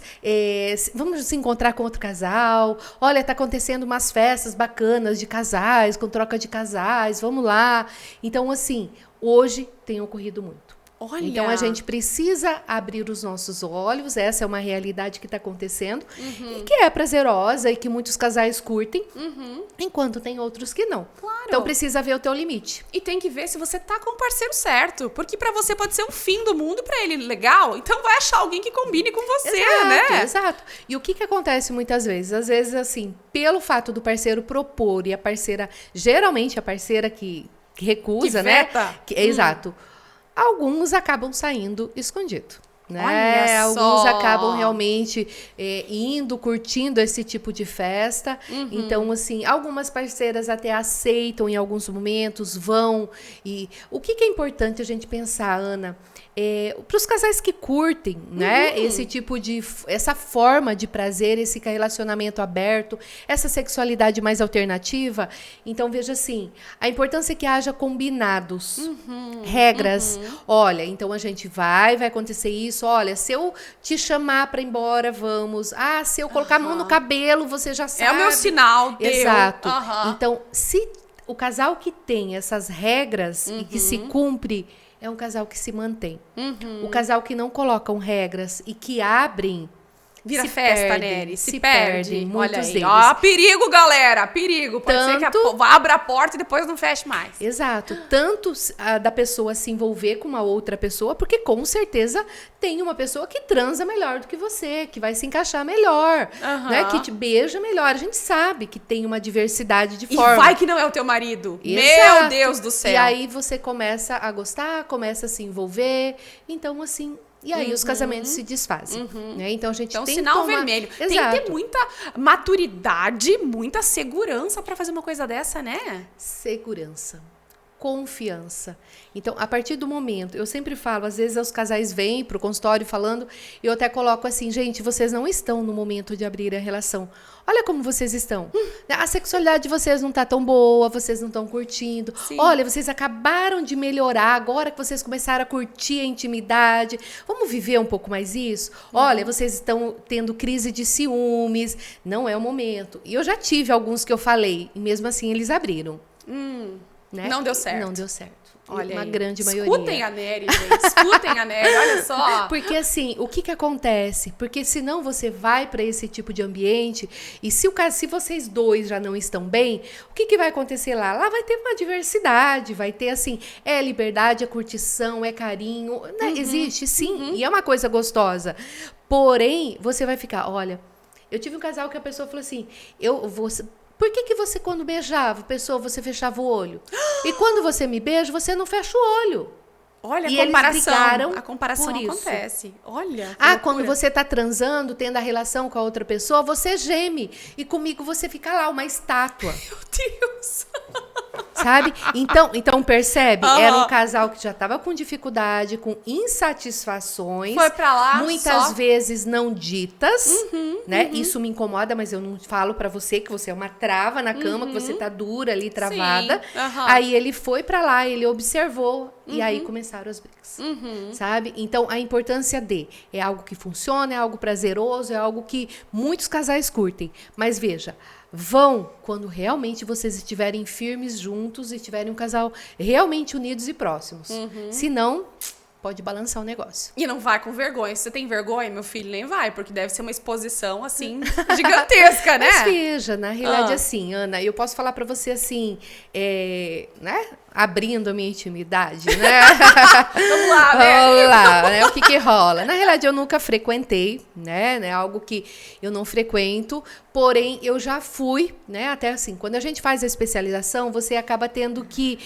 Speaker 2: se encontrar com outro casal. Olha, tá acontecendo umas festas bacanas de casais, com troca de casais, vamos lá. Então, assim, hoje tem ocorrido muito.
Speaker 1: Olha.
Speaker 2: Então, a gente precisa abrir os nossos olhos, essa é uma realidade que está acontecendo, e que é prazerosa e que muitos casais curtem, enquanto tem outros que não.
Speaker 1: Claro.
Speaker 2: Então, precisa ver o teu limite.
Speaker 1: E tem que ver se você tá com o parceiro certo, porque pra você pode ser um fim do mundo, pra ele legal, então vai achar alguém que combine com você, né?
Speaker 2: Exato. E o que acontece muitas vezes? Às vezes, assim, pelo fato do parceiro propor e a parceira, geralmente a parceira que recusa,
Speaker 1: que
Speaker 2: né?
Speaker 1: veta.
Speaker 2: Exato. Alguns acabam saindo escondido. Né?
Speaker 1: Olha
Speaker 2: Alguns
Speaker 1: só.
Speaker 2: acabam realmente indo, curtindo esse tipo de festa. Então, assim, algumas parceiras até aceitam em alguns momentos, vão. E o que é importante a gente pensar, Ana? para os casais que curtem, né? Essa forma de prazer, esse relacionamento aberto, essa sexualidade mais alternativa. Então, veja assim, a importância é que haja combinados, regras. Olha, então a gente vai acontecer isso. Olha, se eu te chamar para ir embora, vamos. Ah, se eu colocar a mão no cabelo, você já sabe.
Speaker 1: É o meu sinal, deu.
Speaker 2: Exato. Então, se o casal que tem essas regras e que se cumpre, é um casal que se mantém. O casal que não colocam regras e que abrem...
Speaker 1: Vira festa, Nery. Se perde.
Speaker 2: Muitos
Speaker 1: Olha aí.
Speaker 2: deles.
Speaker 1: Ó, perigo, galera. Perigo. Pode ser que abra a porta e depois não feche mais.
Speaker 2: Exato. Tanto da pessoa se envolver com uma outra pessoa, porque com certeza tem uma pessoa que transa melhor do que você, que vai se encaixar melhor, né? Que te beija melhor. A gente sabe que tem uma diversidade de forma.
Speaker 1: E vai que não é o teu marido.
Speaker 2: Exato.
Speaker 1: Meu Deus do céu.
Speaker 2: E aí você começa a gostar, começa a se envolver. Então, assim... E aí os casamentos se desfazem. Né? Então a gente tem
Speaker 1: sinal
Speaker 2: que tomar...
Speaker 1: vermelho.
Speaker 2: Exato.
Speaker 1: Tem que ter muita maturidade, muita segurança pra fazer uma coisa dessa, né?
Speaker 2: Segurança. Confiança. Então, a partir do momento, eu sempre falo, às vezes os casais vêm pro consultório falando, eu até coloco assim, gente, vocês não estão no momento de abrir a relação. Olha como vocês estão. A sexualidade de vocês não tá tão boa, vocês não estão curtindo.
Speaker 1: Sim.
Speaker 2: Olha, vocês acabaram de melhorar, agora que vocês começaram a curtir a intimidade. Vamos viver um pouco mais isso? Olha, vocês estão tendo crise de ciúmes, não é o momento. E eu já tive alguns que eu falei, e mesmo assim eles abriram. Né?
Speaker 1: Não deu certo.
Speaker 2: Não deu certo.
Speaker 1: Olha
Speaker 2: uma
Speaker 1: aí.
Speaker 2: grande maioria.
Speaker 1: Escutem a Nery, gente. Escutem a Nery, olha só.
Speaker 2: Porque assim, o que acontece? Porque senão você vai para esse tipo de ambiente e se vocês dois já não estão bem, o que vai acontecer lá? Lá vai ter uma diversidade, vai ter assim, é liberdade, é curtição, é carinho, né? Existe sim, e é uma coisa gostosa. Porém, você vai ficar, olha, eu tive um casal que a pessoa falou assim, por que você, quando beijava a pessoa, você fechava o olho? E quando você me beija, você não fecha o olho.
Speaker 1: Olha,
Speaker 2: e
Speaker 1: a comparação acontece. Olha.
Speaker 2: Quando você tá transando, tendo a relação com a outra pessoa, você geme. E comigo você fica lá, uma estátua.
Speaker 1: Meu Deus.
Speaker 2: Sabe? Então percebe? Era um casal que já tava com dificuldade, com insatisfações.
Speaker 1: Foi pra lá
Speaker 2: muitas vezes não ditas, né? Isso me incomoda, mas eu não falo pra você que você é uma trava na cama, que você tá dura ali, travada. Aí ele foi pra lá, ele observou. E aí começaram as brigas, sabe? Então, a importância é algo que funciona, é algo prazeroso, é algo que muitos casais curtem. Mas veja, vão quando realmente vocês estiverem firmes juntos e tiverem um casal realmente unidos e próximos. Se não, pode balançar o negócio.
Speaker 1: E não vai com vergonha. Se você tem vergonha, meu filho, nem vai, porque deve ser uma exposição, assim, gigantesca, né?
Speaker 2: Mas veja, na realidade, assim, Ana, eu posso falar pra você assim, né? Abrindo a minha intimidade, né?
Speaker 1: Vamos lá, né?
Speaker 2: Vamos lá, né? O que rola? Na realidade, eu nunca frequentei, né? É algo que eu não frequento, porém, eu já fui, né? Até assim, quando a gente faz a especialização, você acaba tendo que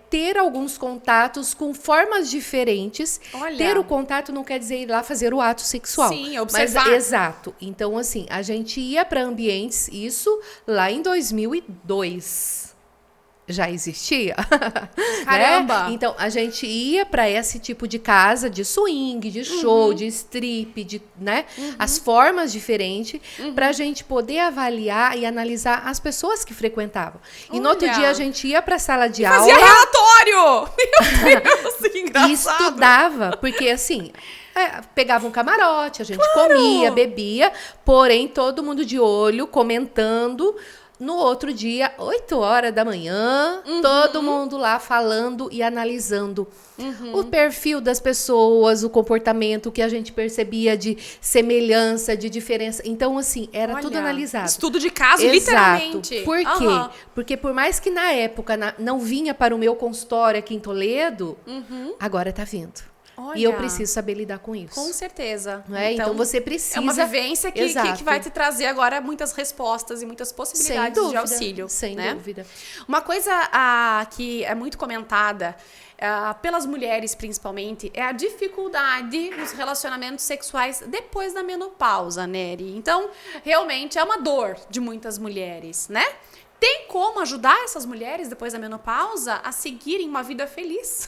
Speaker 2: ter alguns contatos com formas diferentes.
Speaker 1: Olha.
Speaker 2: Ter o contato não quer dizer ir lá fazer o ato sexual.
Speaker 1: Sim, observar.
Speaker 2: Mas, exato. Então, assim, a gente ia para ambientes, isso lá em 2002. Já existia.
Speaker 1: Caramba!
Speaker 2: Né? Então, a gente ia para esse tipo de casa, de swing, de show, de strip, de, né? As formas diferentes, para a gente poder avaliar e analisar as pessoas que frequentavam. E no outro dia, a gente ia para a sala de aula...
Speaker 1: Fazia relatório! Meu Deus, que engraçado!
Speaker 2: E estudava, porque assim... pegava um camarote, a gente comia, bebia, porém, todo mundo de olho, comentando... No outro dia, 8 horas da manhã, todo mundo lá falando e analisando o perfil das pessoas, o comportamento que a gente percebia de semelhança, de diferença. Então, assim, era tudo analisado.
Speaker 1: Estudo de caso,
Speaker 2: exato.
Speaker 1: Literalmente.
Speaker 2: Por quê? Porque por mais que na época não vinha para o meu consultório aqui em Toledo, agora tá vindo.
Speaker 1: Olha,
Speaker 2: e eu preciso saber lidar com isso.
Speaker 1: Com certeza.
Speaker 2: Então você precisa...
Speaker 1: É uma vivência que vai te trazer agora muitas respostas e muitas possibilidades de auxílio.
Speaker 2: Sem
Speaker 1: né?
Speaker 2: dúvida.
Speaker 1: Uma coisa que é muito comentada pelas mulheres, principalmente, é a dificuldade nos relacionamentos sexuais depois da menopausa, Nery. Então, realmente, é uma dor de muitas mulheres, né? tem como ajudar essas mulheres depois da menopausa a seguirem uma vida feliz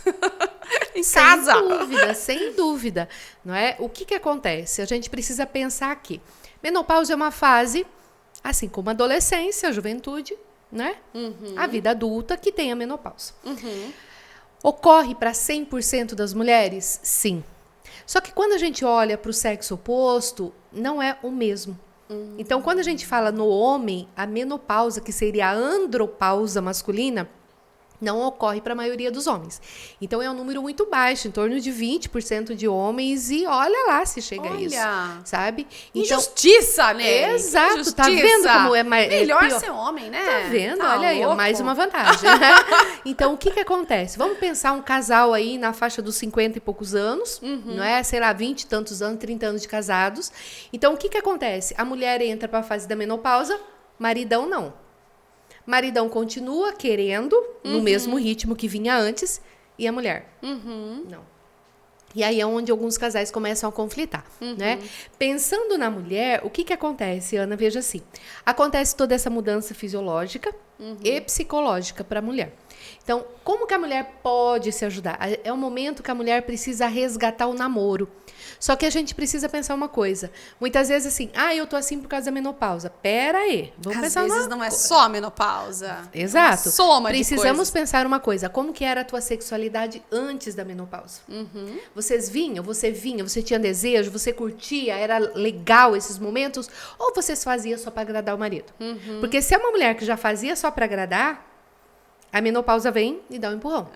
Speaker 1: em casa?
Speaker 2: Sem dúvida, não é? O que acontece? A gente precisa pensar aqui. Menopausa é uma fase, assim como a adolescência, a juventude, né? A vida adulta que tem a menopausa. Ocorre para 100% das mulheres? Sim. Só que quando a gente olha para o sexo oposto, não é o mesmo. Então, quando a gente fala no homem, a menopausa, que seria a andropausa masculina, não ocorre para a maioria dos homens. Então, é um número muito baixo, em torno de 20% de homens, e olha lá se chega a isso, sabe? Então,
Speaker 1: injustiça, né?
Speaker 2: Exato,
Speaker 1: Injustiça.
Speaker 2: Tá vendo como é mais
Speaker 1: melhor
Speaker 2: pior?
Speaker 1: ser homem, né?
Speaker 2: Tá vendo?
Speaker 1: Tá
Speaker 2: Olha aí,
Speaker 1: louco.
Speaker 2: mais uma vantagem. Então, o que acontece? Vamos pensar um casal aí na faixa dos 50 e poucos anos, não é? Sei lá, 20 e tantos anos, 30 anos de casados. Então, o que acontece? A mulher entra para a fase da menopausa, maridão não. Maridão continua querendo, no mesmo ritmo que vinha antes, e a mulher, não. E aí é onde alguns casais começam a conflitar, né? Pensando na mulher, o que acontece, Ana? Veja assim, acontece toda essa mudança fisiológica e psicológica para a mulher. Então, como que a mulher pode se ajudar? É um momento que a mulher precisa resgatar o namoro. Só que a gente precisa pensar uma coisa. Muitas vezes assim, eu tô assim por causa da menopausa. Pera aí, vamos pensar
Speaker 1: Às vezes não é só a menopausa.
Speaker 2: Exato.
Speaker 1: É uma soma
Speaker 2: Precisamos
Speaker 1: de
Speaker 2: pensar uma coisa. Como que era a tua sexualidade antes da menopausa? Você vinha, você tinha desejo, você curtia, era legal esses momentos? Ou você fazia só para agradar o marido? Porque se é uma mulher que já fazia só para agradar, a menopausa vem e dá um empurrão.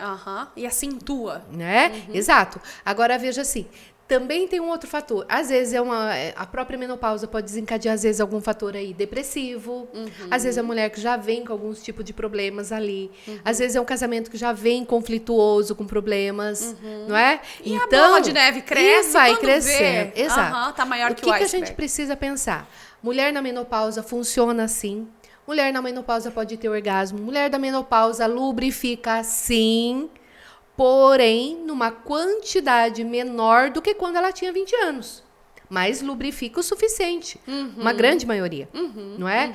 Speaker 1: E acentua.
Speaker 2: Né? Exato. Agora, veja assim, também tem um outro fator. Às vezes a própria menopausa pode desencadear, às vezes, algum fator aí depressivo. Às vezes é a mulher que já vem com alguns tipos de problemas ali. Às vezes é um casamento que já vem conflituoso, com problemas, não é?
Speaker 1: E a bola de neve cresce
Speaker 2: e vai
Speaker 1: quando
Speaker 2: crescendo.
Speaker 1: Vê.
Speaker 2: Exato.
Speaker 1: Tá maior
Speaker 2: o
Speaker 1: que o iceberg.
Speaker 2: A gente precisa pensar? Mulher na menopausa funciona assim. Mulher na menopausa pode ter orgasmo. Mulher da menopausa lubrifica sim, porém numa quantidade menor do que quando ela tinha 20 anos. Mas lubrifica o suficiente. Uma grande maioria. Não é?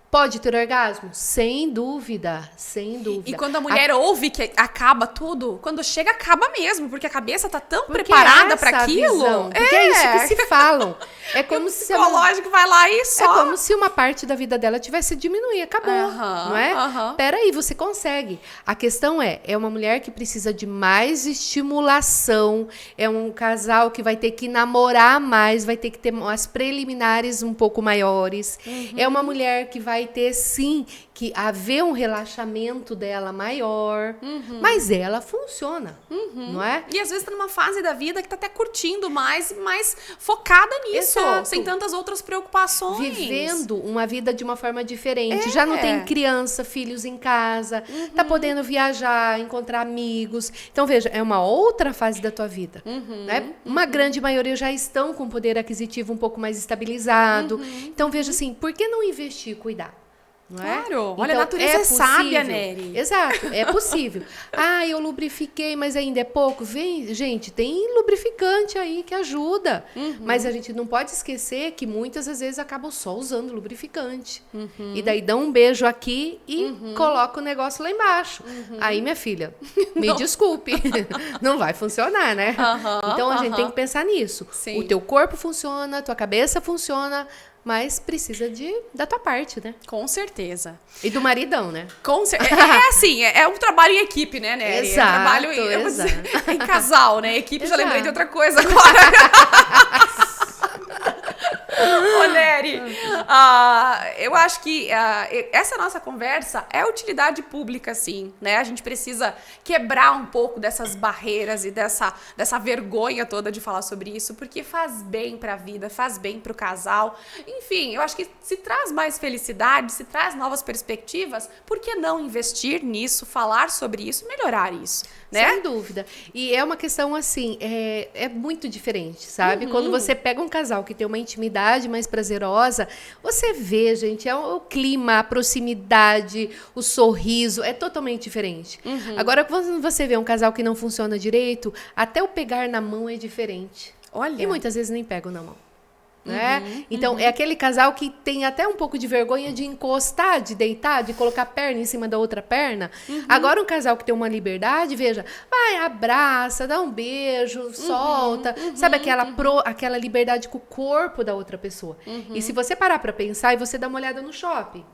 Speaker 2: Pode ter orgasmo? Sem dúvida, sem dúvida.
Speaker 1: E quando a mulher ouve que acaba tudo, quando chega, acaba mesmo, porque a cabeça tá tão
Speaker 2: Porque
Speaker 1: preparada para aquilo.
Speaker 2: Porque é isso que se falam. É como se
Speaker 1: o psicológico vai lá e só...
Speaker 2: É como se uma parte da vida dela tivesse diminuído, acabou, não é? Peraí, você consegue. A questão é uma mulher que precisa de mais estimulação, é um casal que vai ter que namorar mais, vai ter que ter as preliminares um pouco maiores, é uma mulher que vai ter, sim, que haver um relaxamento dela maior, mas ela funciona, não é?
Speaker 1: E às vezes tá numa fase da vida que tá até curtindo mais focada nisso,
Speaker 2: Exato.
Speaker 1: sem tantas outras preocupações.
Speaker 2: Vivendo uma vida de uma forma diferente. Já não tem criança, filhos em casa, tá podendo viajar, encontrar amigos. Então, veja, é uma outra fase da tua vida. Né? Uma grande maioria já estão com poder aquisitivo um pouco mais estabilizado. Então, veja assim, por que não investir e cuidar? Não é?
Speaker 1: Claro, olha, a natureza é sábia, Nery.
Speaker 2: Exato, é possível. Eu lubrifiquei, mas ainda é pouco. Gente, tem lubrificante aí que ajuda. Mas a gente não pode esquecer que muitas às vezes acabam só usando lubrificante. E daí dão um beijo aqui e coloca o negócio lá embaixo. Aí, minha filha, me desculpe, não vai funcionar, né? Então a gente tem que pensar nisso.
Speaker 1: Sim.
Speaker 2: O teu corpo funciona, a tua cabeça funciona, mas precisa da tua parte, né?
Speaker 1: Com certeza.
Speaker 2: E do maridão, né?
Speaker 1: Com certeza. É assim, é um trabalho em equipe, né, Nery?
Speaker 2: Exato,
Speaker 1: Trabalho em casal, né? Equipe,
Speaker 2: Exato.
Speaker 1: já lembrei de outra coisa agora. Ô, Nery, eu acho que essa nossa conversa é utilidade pública, sim, né? A gente precisa quebrar um pouco dessas barreiras e dessa vergonha toda de falar sobre isso, porque faz bem pra vida, faz bem pro casal. Enfim, eu acho que se traz mais felicidade, se traz novas perspectivas, por que não investir nisso, falar sobre isso, melhorar isso, né?
Speaker 2: Sem dúvida. E é uma questão assim, é muito diferente, sabe? Quando você pega um casal que tem uma intimidade mais prazerosa, você vê, gente, é o clima, a proximidade, o sorriso, é totalmente diferente. Agora, quando você vê um casal que não funciona direito, até o pegar na mão é diferente.
Speaker 1: Olha.
Speaker 2: E muitas vezes nem pegam na mão. né? Então, é aquele casal que tem até um pouco de vergonha de encostar, de deitar, de colocar a perna em cima da outra perna. Agora, um casal que tem uma liberdade, veja, vai, abraça, dá um beijo, solta. Sabe aquela liberdade com o corpo da outra pessoa. E se você parar pra pensar e você dá uma olhada no shopping,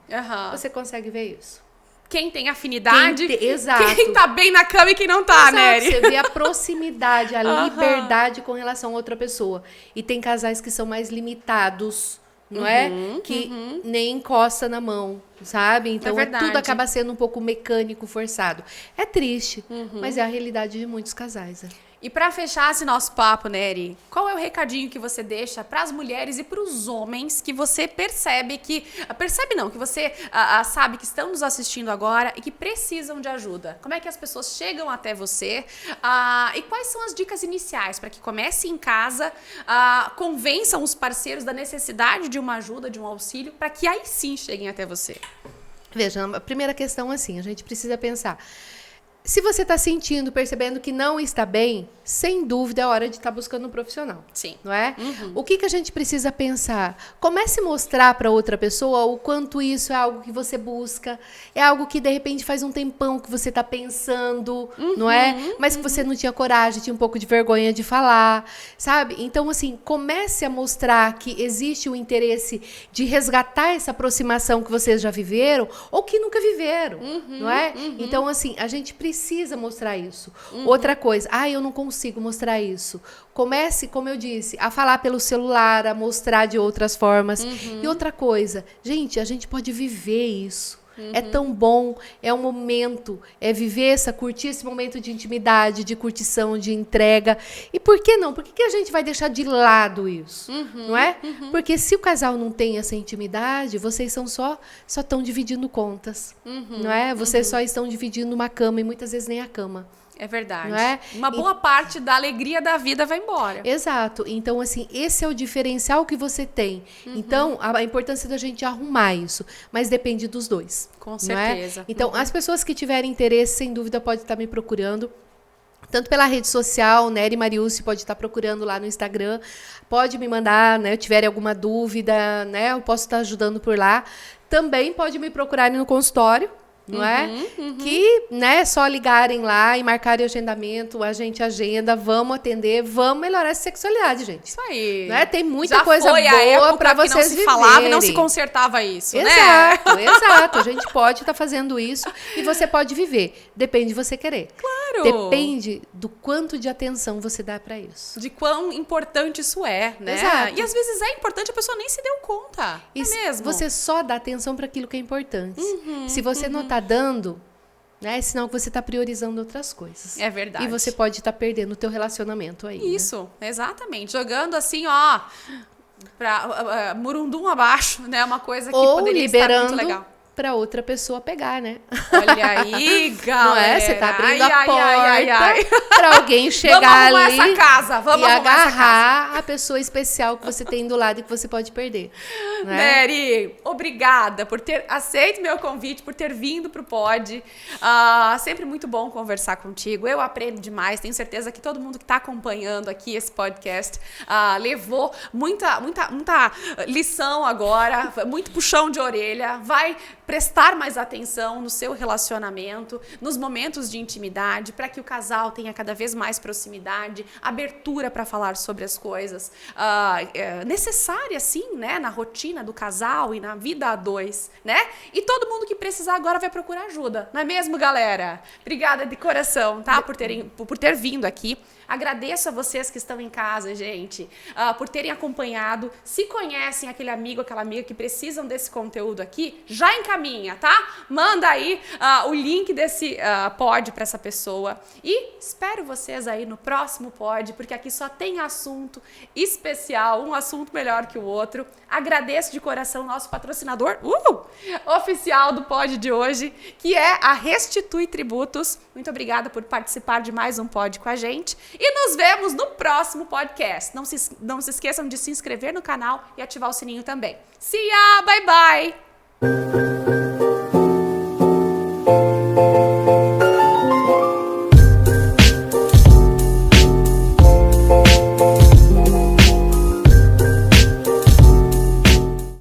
Speaker 2: você consegue ver isso.
Speaker 1: Quem tem afinidade,
Speaker 2: exato.
Speaker 1: Quem tá bem na cama e quem não tá, né?
Speaker 2: Você vê a proximidade, a liberdade com relação a outra pessoa. E tem casais que são mais limitados, não é? Que nem encosta na mão, sabe? Então tudo acaba sendo um pouco mecânico, forçado. É triste, mas é a realidade de muitos casais.
Speaker 1: E para fechar esse nosso papo, Nery, qual é o recadinho que você deixa para as mulheres e para os homens que você percebe que você sabe que estão nos assistindo agora e que precisam de ajuda? Como é que as pessoas chegam até você? E quais são as dicas iniciais para que comecem em casa, convençam os parceiros da necessidade de uma ajuda, de um auxílio, para que aí sim cheguem até você?
Speaker 2: Veja, a primeira questão assim, a gente precisa pensar. Se você está sentindo, percebendo que não está bem, sem dúvida é hora de estar buscando um profissional.
Speaker 1: Sim.
Speaker 2: Não é? O que a gente precisa pensar? Comece a mostrar para outra pessoa o quanto isso é algo que você busca, é algo que de repente faz um tempão que você está pensando, não é? Mas que você não tinha coragem, tinha um pouco de vergonha de falar, sabe? Então, assim, comece a mostrar que existe o interesse de resgatar essa aproximação que vocês já viveram ou que nunca viveram, não é? Então, assim, a gente precisa mostrar isso. Outra coisa, eu não consigo mostrar isso. Comece, como eu disse, a falar pelo celular, a mostrar de outras formas. E outra coisa, gente, a gente pode viver isso. É tão bom, é um momento, é viver curtir esse momento de intimidade, de curtição, de entrega. E por que não? Por que a gente vai deixar de lado isso? Não é? Porque se o casal não tem essa intimidade, vocês só estão dividindo contas. Não é? Vocês só estão dividindo uma cama e muitas vezes nem a cama.
Speaker 1: É verdade.
Speaker 2: Não é?
Speaker 1: Uma boa parte da alegria da vida vai embora.
Speaker 2: Exato. Então, assim, esse é o diferencial que você tem. Então, a importância da gente arrumar isso. Mas depende dos dois.
Speaker 1: Com certeza.
Speaker 2: É? Então, as pessoas que tiverem interesse, sem dúvida, podem estar me procurando. Tanto pela rede social, Nery Mariucci pode estar procurando lá no Instagram. Pode me mandar, né? Se tiver alguma dúvida, né? Eu posso estar ajudando por lá. Também pode me procurar no consultório. Não é? Que, né, só ligarem lá e marcarem agendamento, a gente agenda, vamos atender, vamos melhorar essa sexualidade, gente.
Speaker 1: Isso aí.
Speaker 2: Né? Tem muita coisa boa para vocês
Speaker 1: não se
Speaker 2: viverem.
Speaker 1: falava e não se consertava isso,
Speaker 2: exato,
Speaker 1: né?
Speaker 2: Exato. A gente pode estar fazendo isso e você pode viver. Depende de você querer.
Speaker 1: Claro.
Speaker 2: Depende do quanto de atenção você dá para isso.
Speaker 1: De quão importante isso é, né?
Speaker 2: Exato.
Speaker 1: E às vezes é importante, a pessoa nem se deu conta. É mesmo.
Speaker 2: Você só dá atenção para aquilo que é importante. Se você não está dando, né, é sinal que você está priorizando outras coisas.
Speaker 1: É verdade.
Speaker 2: E você pode estar perdendo o teu relacionamento aí.
Speaker 1: Isso, né? Exatamente. Jogando assim, pra murundum abaixo, né? Uma coisa que poderia estar muito legal.
Speaker 2: Para outra pessoa pegar, né?
Speaker 1: Olha aí, galera.
Speaker 2: Não é? Você tá abrindo a porta para alguém chegar ali
Speaker 1: essa casa. Vamos
Speaker 2: e agarrar a pessoa especial que você tem do lado e que você pode perder. Né?
Speaker 1: Nery, obrigada por ter aceito meu convite, por ter vindo pro Pod. Sempre muito bom conversar contigo. Eu aprendo demais. Tenho certeza que todo mundo que está acompanhando aqui esse podcast levou muita lição agora, muito puxão de orelha. Vai prestar mais atenção no seu relacionamento, nos momentos de intimidade, para que o casal tenha cada vez mais proximidade, abertura para falar sobre as coisas necessárias, sim, né, na rotina do casal e na vida a dois, né? E todo mundo que precisar agora vai procurar ajuda, não é mesmo, galera? Obrigada de coração, tá? Por ter vindo aqui. Agradeço a vocês que estão em casa, gente, por terem acompanhado. Se conhecem aquele amigo, aquela amiga que precisam desse conteúdo aqui, já encaminha, tá? Manda aí o link desse pod para essa pessoa. E espero vocês aí no próximo pod, porque aqui só tem assunto especial, um assunto melhor que o outro. Agradeço de coração o nosso patrocinador oficial do pod de hoje, que é a Restitui Tributos. Muito obrigada por participar de mais um pod com a gente. E nos vemos no próximo podcast. Não se esqueçam de se inscrever no canal e ativar o sininho também. See ya! Bye, bye!